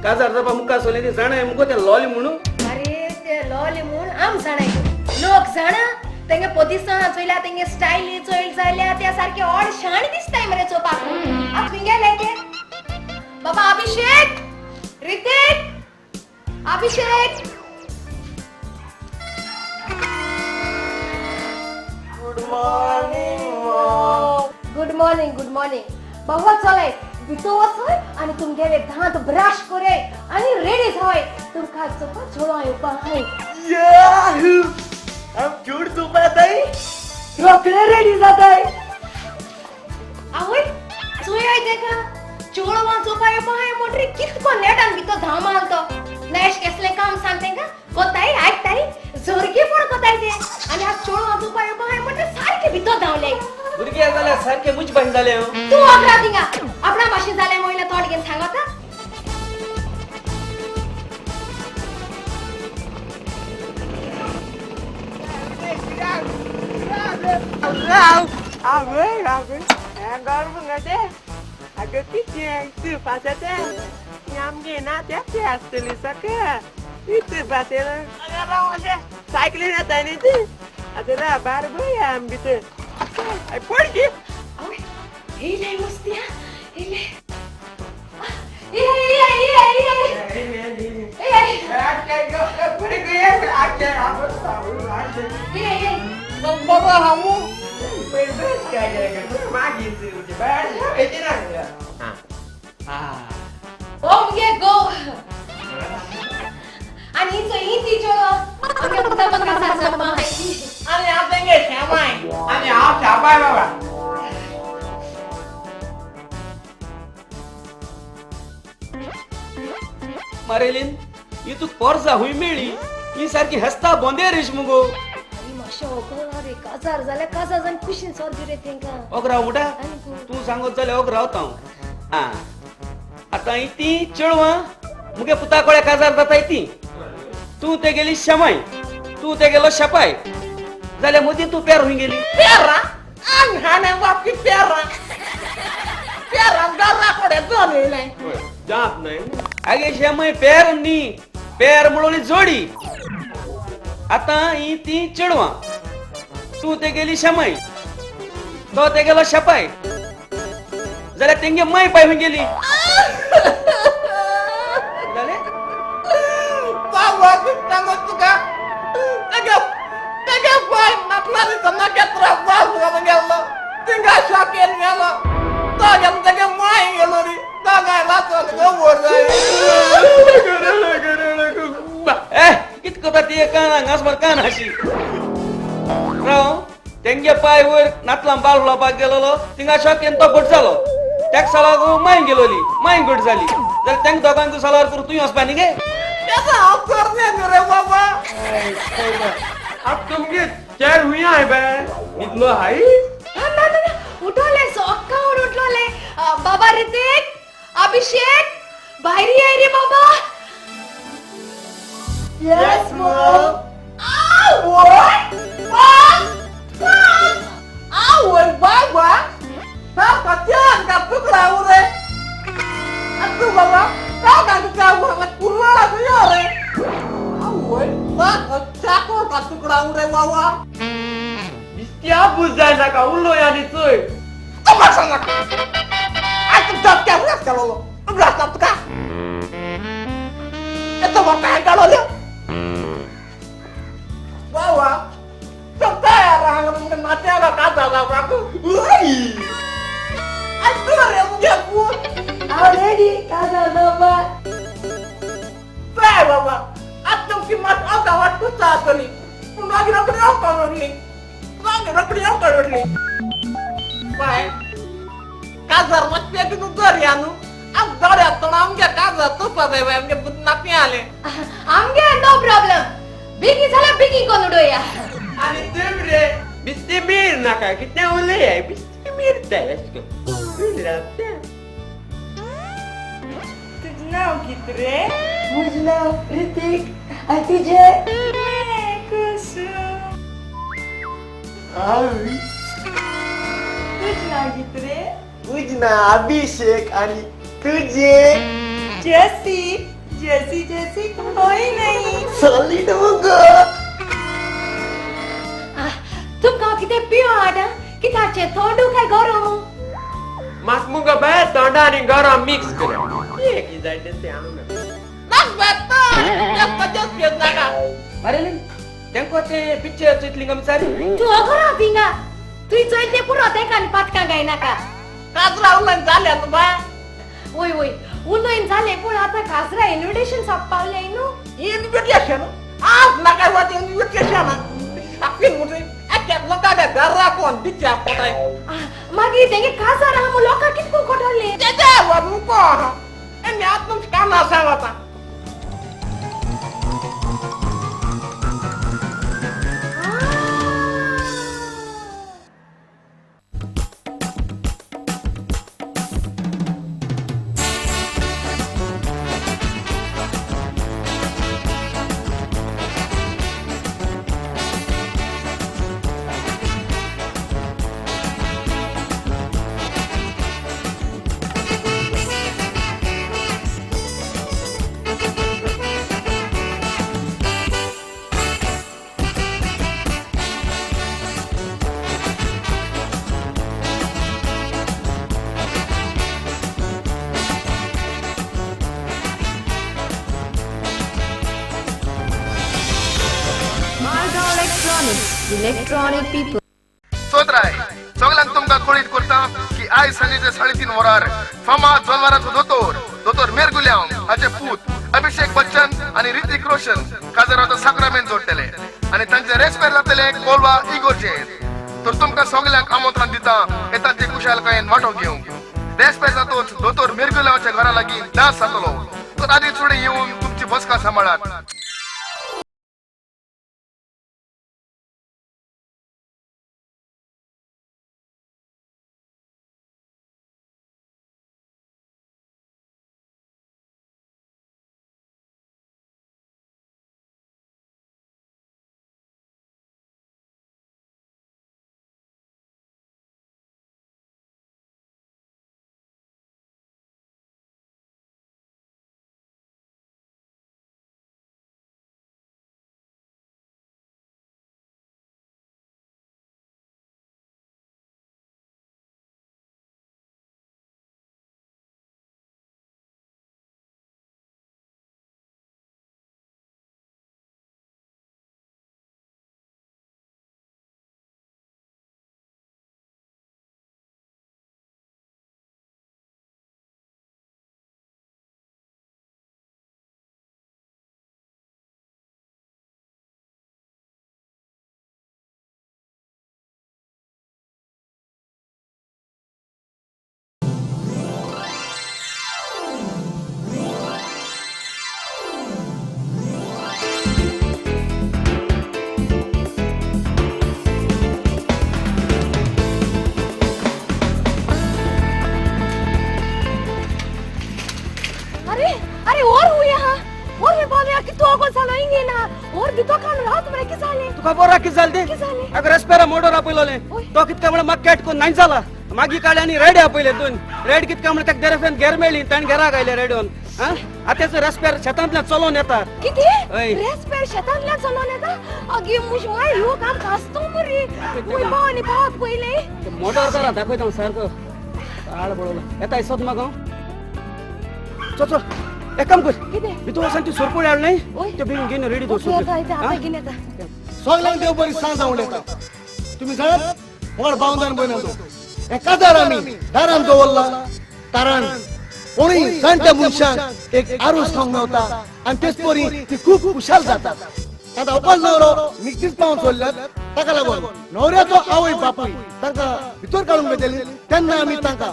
काजार जाबा मुका सोले ती जाणाय मुको ते लॉली म्हणू अरे ते लॉली म्हूण आम जाणाय लोक जाणा तेंगे पोतिसना चोयला तेंगे स्टाइल चोयल जाल्या त्या सारखे ऑड शाण दिसताय मरे चोपाक आप फिंगे लेके बाबा अभिषेक ऋतिक अभिषेक गुड मॉर्निंग बहुत चलय भितो वसय आणि तुमगेले दांत ब्रश करे आणि रेडी जाय तुमका चोपा छोडा येवपा हाय याहू हम जोड सोबत आहे रोकले रेडी जाताय ahoy सोय देखा चोळवा चोपा येवपा हाय मोटरी कितको नेटान भितो धामाल तो नॅश कसले काम सांगते का कोताय ऐकताय जोरकी पण कोताय ते आणि आज चोळवा चोपा येवपा हाय मोटरी सारखे भितो धावले बुरगे झाले सारखे मुच बन झाले तू अकरा दिंगा आपला भाषण झाले मोइला थॉट घेऊन सांगता Ile mustia, ile. Go. आणि ती जोडो आमच्या पुता पण कसा समा आहे आणि आपण घे श्यामाय आणि हा शाबाय बाबा मारेलीन ही तू पर्सा हुई मेळी ही सारखी हसता बोंदे रेश मुगो आणि माशा ओकरा रे काजार झाले काजार जण खुशीन सोर रे तेंका ओगरा उडा तू सांगत जाले ओगरा होता हा आता ती चळवा मुगे पुता कोळ्या काजार जाता ती तू ते गेली शमाय तू ते गेलो शपाय झाल्या मोदी तू प्यार होऊन गेली प्यारा आन हाने वापकी प्यारा प्यारा गारा कोडे जोनी नाही जात नाही आगे शमाय प्यार नी प्यार मुळोली जोडी आता ही ती चळवा तू ते गेली शमाय तो ते गेलो शपाय झाल्या तेंगे माय पाय होऊन गेली झाले बाबा सांगत तुका त्याच्या पाय आपल्याला समजा केत्रा बाजू गेलो तिंगा शाकेल गेलो तो गेलो त्याच्या माय गेलो रे तो काय लाचो वर इतकं ते काना घासभर कान हाशी राव तेंगे पाय वर नातला बाल हुलापाक गेलो तिंगा शॉकेन तो गोट झालो त्याक साला माय गेलोली माय गोट झाली जर त्यांक दोघांक सालावर करू तू हसपानी गे त्याचा अवसर नाही रे बाबा अब तुमगे चार हुई है बे निकलो हाई ना उठो बाबा ऋतिक, अभिषेक, बाहेर ये रे बाबा. Yes, Mom. Awal bawa, kau kacang kau kelau re. Aku bawa, kau kan kau buat pulau aku ya re. Awal, kau kau kelau re bawa. Setiap bulan nak ulo yang itu. Apa sana? Aku tak kau kalau lo, berasa tukar. Itu apa yang kalau dia? Bawa. Sekarang mungkin mati agak kata aku. Woi, aku yang punya pun. Already kata bapak. Saya bawa. Aku kimat agak saat ini. Lagi nak beli apa ni? Lagi nak beli apa ni? Baik. Kasar mati aku tu anu. Aku dari atas amge kasar tu pada amge napi ale. आमगे नो प्रॉब्लेम. बिगी झाला बिगी कोण उडूया. आणि तुम्ही बिस्ती मीर नका किती उले आहे बिस्ती मीर त्याला तुझं नाव किती रे? माझं नाव ऋतिक. आणि तुझे? कुसुम. तुझं नाव किती रे? तुझना अभिषेक आणि तुझे जेसी. जेसी जेसी कोई नहीं. सॉलिड मग तुमका किती पियो आडा किताचे थोडू काय गरम. मास मुग बाय तोंडा आणि गरम मिक्स कर एक जायते ते आणू ना Nak betul. Yang kerja biasa kan. Marilyn, tengok te picture citling kami sari. तू अगोरा पिंगा. तू चोयते पुरो ते कान पाटका गाय नाका. Kasra ulang jalan tu bah. ओय ओय उलोइन झाले पण आता कासरा इन्व्हिटेशन सापवले नु. Invitation. Nak kau buat invitation. Tapi mungkin ekor lo kada darah kon bicara kotai. मागे तेगे कासारा हम लोका कितको कोठले. Jadi buat muka. Ini atom sekarang sama tak. Electronic people. सोदराय सगळ्यांक तुमका कळीत करता की आयज सांजेचे 3:30 वरार फामाद जनवरांचो दोतोर मेरगुल्याम हाचे पूत अभिषेक बच्चन आणि ऋतिक रोशन काजराचो साक्रामेंट जोडटले आणि तांचे रेस्पेर जातले कोलवा इगोर्चेर. तर तुमका सगळ्यांक आमंत्रण दिता येताचे कुशालकायेन वांटो घेवंक. रेस्पेर जातोच दोतोर मेरगुल्यामाच्या घरा लागीं डास जातलो. तर आदी फुडें येवन तुमची बसका सांबाळात. अरे अरे और हुई यहाँ और मैं बोल रहा कि तू अगो चालवंगे ना और गितो खान राहत बरे की झाले तुका बोरा किती झाले किती झाले? अगं रस्त्याला मोटर आपयलोले ओय. तो कितका म्हणा मग कॅटको नाही झाला मागी काढे आणि रेड आपयले दोन रेड कितका म्हणा त्या देरफेन गेर मेळली ताण घरा गायले रेडोन आताच रस्त्यार शेतांतल्या चलोवन येतात किती ओय. रेस पेर शेतांतल्या चलोन येता अगे मुश माय ह्यो काम खास्तो मरे ओय भावानी भावात पहिले मोटर करा दाखवता सारखं आळ बळवला येता इसत मग चल चल एक काम कर किती मी तुला सांगते सोरपोळी आळ नाही ओय. ते बिन घेऊन रेडी दोस येता येता आता घेऊन येता सोगलांक देव बरी सांग जाऊन येता तुम्ही जाणात व्हड बावंदान बनवतो एका दारामी दारान दवरला कारण कोणी जाणट्या मनशाक एक आरूस खावंक मेवता आणि तेच पोरी ती खूप खुशाल जाता आता अपाल नवरो निकतीच पावन सोडल्यात ताका लागून नवऱ्याचो आवय बापूय तांकां भितर काडून बेतली तेन्ना आमी तांकां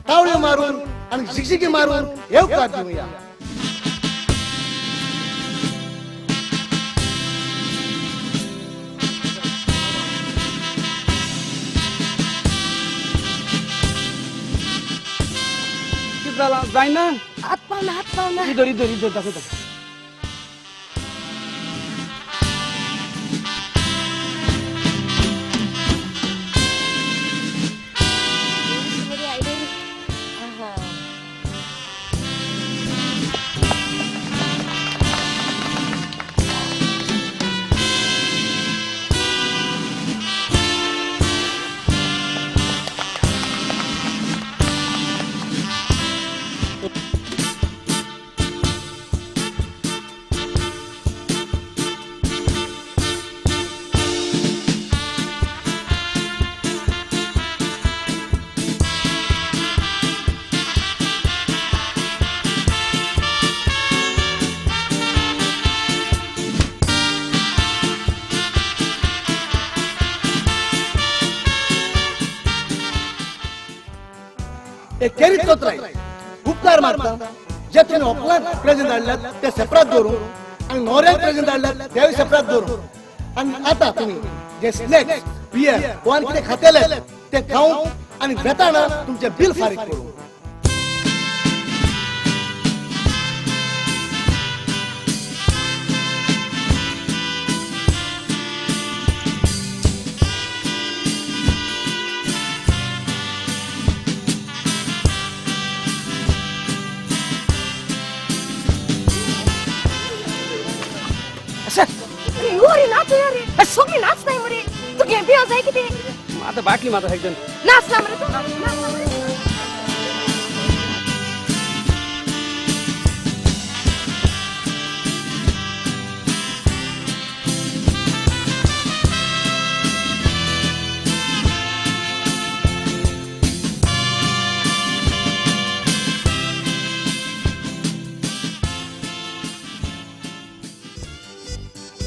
तावळ्यो मारून आणि शिक्षिकी मारून येवकार दिवया किती झाला जाईना हात पावना इधर इधर इधर दाखवता बरी आयडिया आहा एक करीत कोत्राय उपकार मारता जे तुम्ही ऑकलँड प्रेझेंट हाडल्यात ते सेपरेट दवरून आणि नवऱ्याक प्रेझेंट हाडल्यात तेवूय सेपरेट दवरून आणि आता तुम्ही जे स्नॅक्स बियर वन कितें खातेले ते खाऊन आणि बेताना तुमचे बिल फारीक करू अरे योरी नाच यारे सगळी नाचताय मरे तू घे बिया जाय किती आता बाटली माता एकदम नाच ना मरे तू नाच ना मरे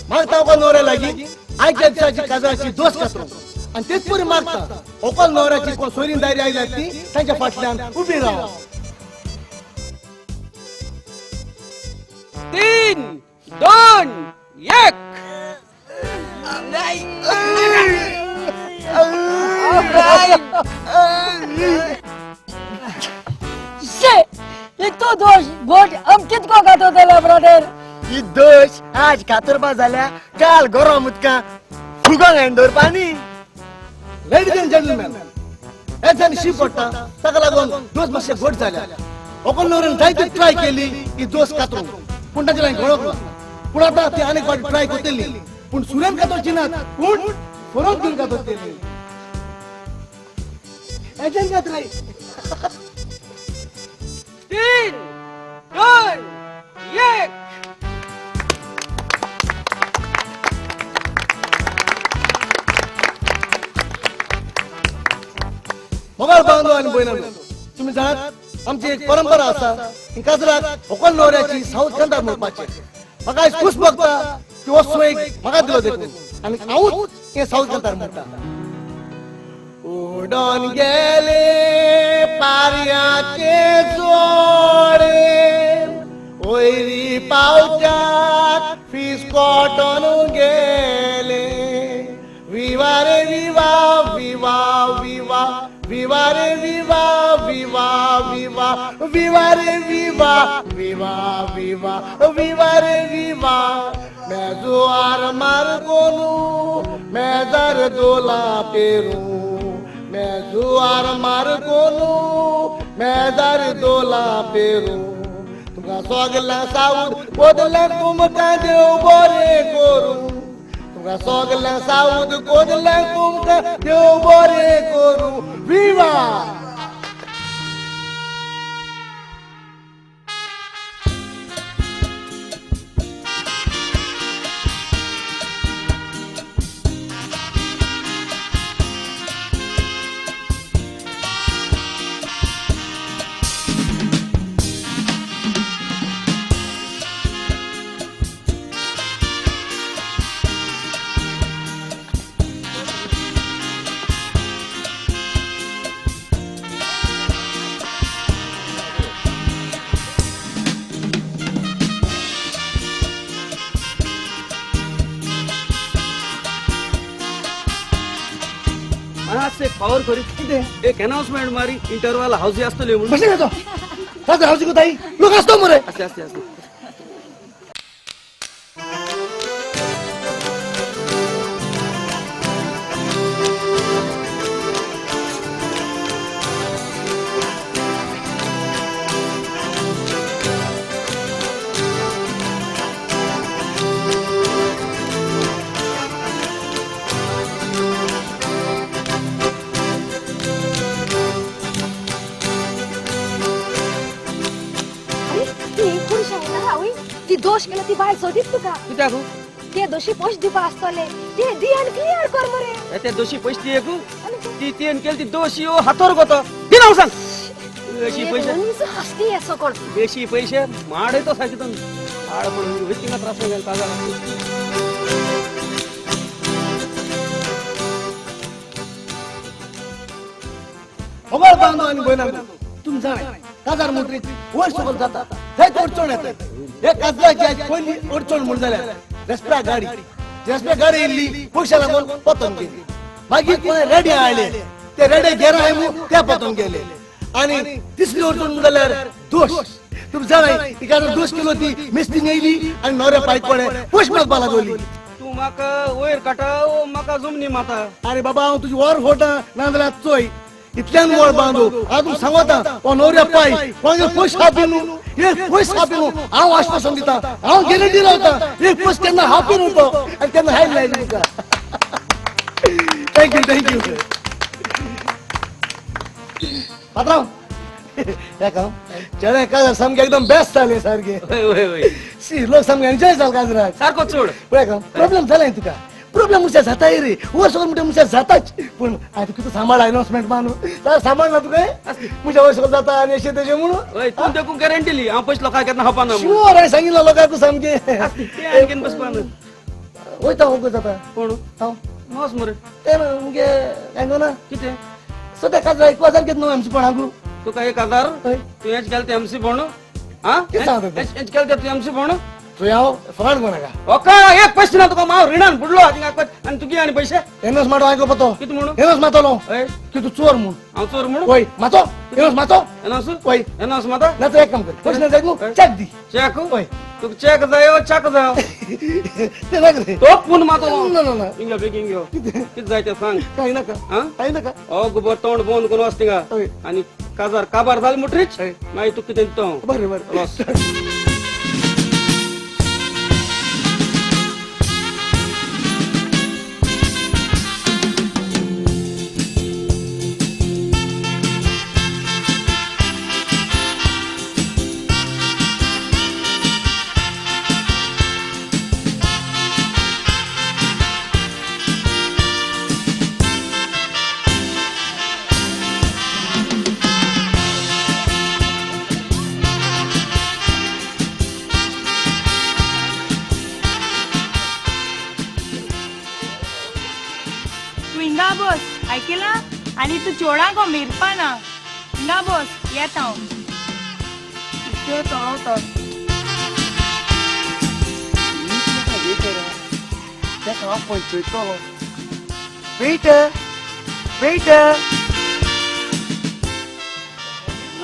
मागता ओकल नवऱ्या लागी आयच्या दिसाची काजराची दोस कातरू आणि तेच परी मागता ओकल नवऱ्याची कोण सोयरीन दायरी आयल्या ती त्यांच्या फाटल्यान उभी राहा 3 2 1 शे ये तो दोष बोट अमकित को गातो तेला ब्रदर ही दोष आज कातरपा झाल्या काल गरम उदका फुगोंक हँडोर पाणी लेडीज अँड जेंटलमॅन याच्यानी शी पडटा ताका लागून दोस मातशे गोड जाल्या ओकल नवऱ्यान जायती ट्राय केली की दोस कातरू पूण ताचे लायक वळखला पूण आता ती आनीक फावटी ट्राय करतली पूण सुऱ्यान कातरची नात पूण फरोक घेवन कातरतली याच्यान काय ट्राय 3 2 1 मोगाळ बांधव आणि भयणानो तुम्ही जाणात आमची एक परंपरा असा की काजराक ओकल नवऱ्याची साऊथ कंटार म्हणपाचे म्हाका आयज खुश बघता की हो सोयीक म्हाका दिलो देखून आणि हांवूच हे साऊथ कंटार म्हणटा उडोन गेले पारयाचे जोडे वयरी पावत्यात फीस कॉटन गेले विवा रे विवा विवा विवा विवा रे विवा विवा विवा विवा रे विवा विवा मैं जरदोला पेरूं मैं जुआर मार कोलू मैं जरदोला पेरूं तुमका सोगला साऊद कोदला तुमका देव बरे करू तुमका सोगला साऊद कोदला तुमका देव बरे करू विवा से पावर करी एक अनाउन्समेंट मारी इंटरवल हाऊस असतो म्हणून कसे घेतो राजा हाऊसी कोताई लोक असतो मरे असे असते असते ती दोष केला ती बाहेर सोडीस तुका कित्याक ते दोषी पोस्ट दिवपा आसतले ते दियान क्लियर कर मरे ते दोषी पैसे एकू ती तेन केली ती दोषी ओ हातोर गोतो ती नाव सांग बेशी पैसे हस्ती असो कोण बेशी पैसे माडे तो सांगितलं आड म्हणून व्यक्तिगत त्रास नाही कागा खबर बांधो आणि बोयना तुम जाणे हजार मोटरी वर सोबत जाता थंय ओडचोण येता एक काजलाची कोणी ओडचोण म्हणून जाल्या रस्त्या गाडी इल्ली पयशा लागून पतून गेली मागीर कोण रेडे आले ते रेडे घेरा आहे मू त्या पतून गेले आणि तिसरी ओडचोण जाल्यार दोष तुम जाणे इकडे दोष केलो ती मिस्त्री येयली आणि नवऱ्या पायक पडे पुष्पक बाला गोली तू माका वयर काटा ओ माका जुमनी माता अरे बाबा हांव तुजी वर फोटा नांदला चोय इतल्यान वळ बांधू आजून सांगता ओ नवऱ्या पाय कोण पयशा पिनू एक पयशा पिनू हांव आश्वासन दिता हांव गॅरंटी रावता एक पयस केन्ना हांव पिनू तो आनी केन्ना हाय लायली तुका थँक्यू पात्रांव हे काम चले काजर सामके एकदम बेस्ट जाले सारखे सी लोक सामके एन्जॉय जाल काजराक सारको चोड पळय काम प्रॉब्लेम जाला तुका प्रॉब्लेम मुझे जाता रे वर सोडून मुझे मुझे जाताच पण आता किती सांभाळ अनाउन्समेंट मानू तर सांभाळ ना तुका मुझे वर सोडून जाता आणि असे त्याचे म्हणून ओय तू देखून गॅरंटी ली हांव पयस लोकां केन्ना हापाना शुअर आहे सांगितलं लोकांक सामके ते आणखीन बसपान वयता हो जाता कोण हांव मास मरे ते ना मुगे सांगो ना कितें सध्या काजरा 1000 घेत न्हू आमची पण हागू तुका 1000 तू हेच केल ते एमसी बोण हा कितें सांगता तूं? हेच केल ते तू एमसी बोण तुवें हांव फ्रॉड कोणाका ओका एक पैसे ना तुका हांव रिणान बुडलो आणि तुगे आनी पैसे एनोस मातो आयको पतो कितें म्हणून एनोस मातलो ओय की तू चोर म्हूण हांव चोर म्हणून वय मातो एनोस मातो एनास वय एनास माता ना तर एक काम कर पैसे जाय न्हू चॅक दी चेक वय तुका चेक जायो चेक जायो ते नाक रे तो पूण मातो ना इंगा बेगीन घेव कितें जाय ते सांग काही नका हा काही नका ओ गोबर तोंड बंद करून वचतिंगा ओय. आणि काजार काबार जाली मुठरीच मागीर तुका कितें दिता हांव बरें बरें लॉस तू हिंगा बस ऐकला आणि तू चोडा गो मिरपाना हिंगा बस येत हांव तेका हांव पळयतलो वेटर वेटर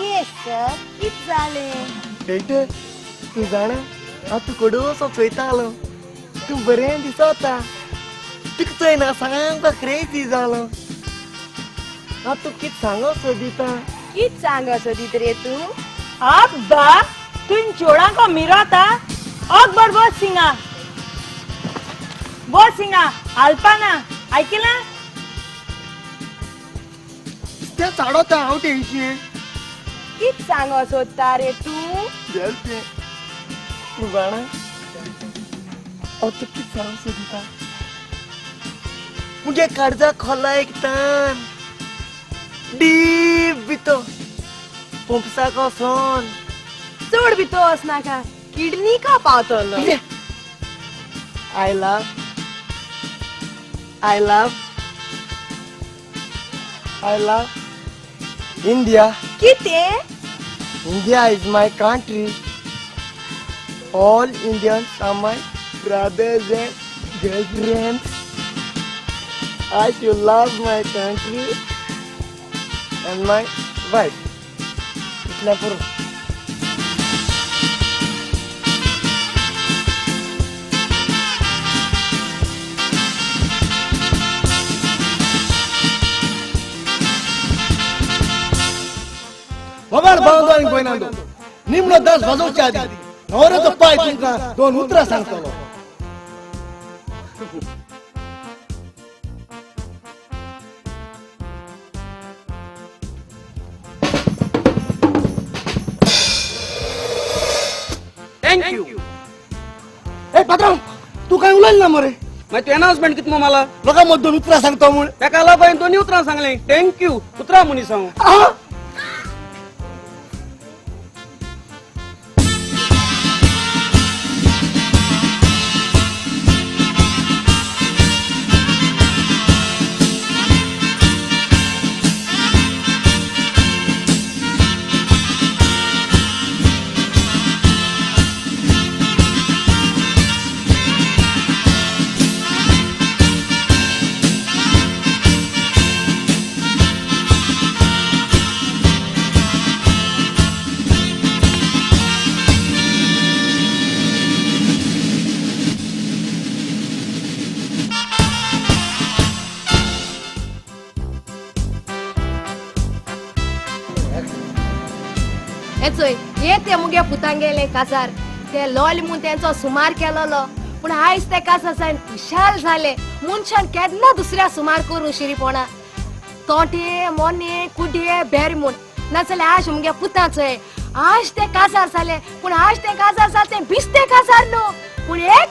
येस सर कित जाले वेटर तू जाणा हांव तू कडू असो चोयतालो तू बरें दिसता तिकचंय ना सांगा क्रेझी जालो आ तू कित सांगो सोदिता कित सांगो सोदीत रे तू अब्बा तुम चोड़ा को मिराता अकबर बोस सिंगा अल्पाना ऐकला त्या चाडोता हांव तेशी कित सांगो सोदता रे तू जलते तू जाणा हांव तू कित सांगो सोदिता मुगे कर्जा खोला एक तान डीप भितो पंपसा को सोन चड भितोस नाका किडनी का पावतलो I love India. किते India is my country. All Indians are my brothers and girlfriends. I should love my country and my wife. इतना करो. वगार बांधो आणि गोयनांदो निमलो 10 वाजोवच्या आधी नवऱ्याचो पाय तुमका 2 उतरां सांगतलो थँक्यू ए पात्रांव तू काय उलयला ना मरे माहिती अनाउन्समेंट किती मला लोकां मत 2 उतरां सांगतो म्हण एका लागून दोन्ही उतरां सांगले थँक्यू उतरा मुनी सांग चोय ये ते मुगे पुतांगेले कासार ते लॉल म्हणून त्यांचो सुमार केलोलो पण आयज ते कासासान खुशाल झाले मनशान केन्ना दुसऱ्या सुमार करू शिरीपणा तोटे मोने कुडे बेर म्हूण नाजाल्यार आज मुगे पुता चोय आज ते कासार जाले पण आज ते कासार जाले ते बिस्ते कासार न्हू पण एक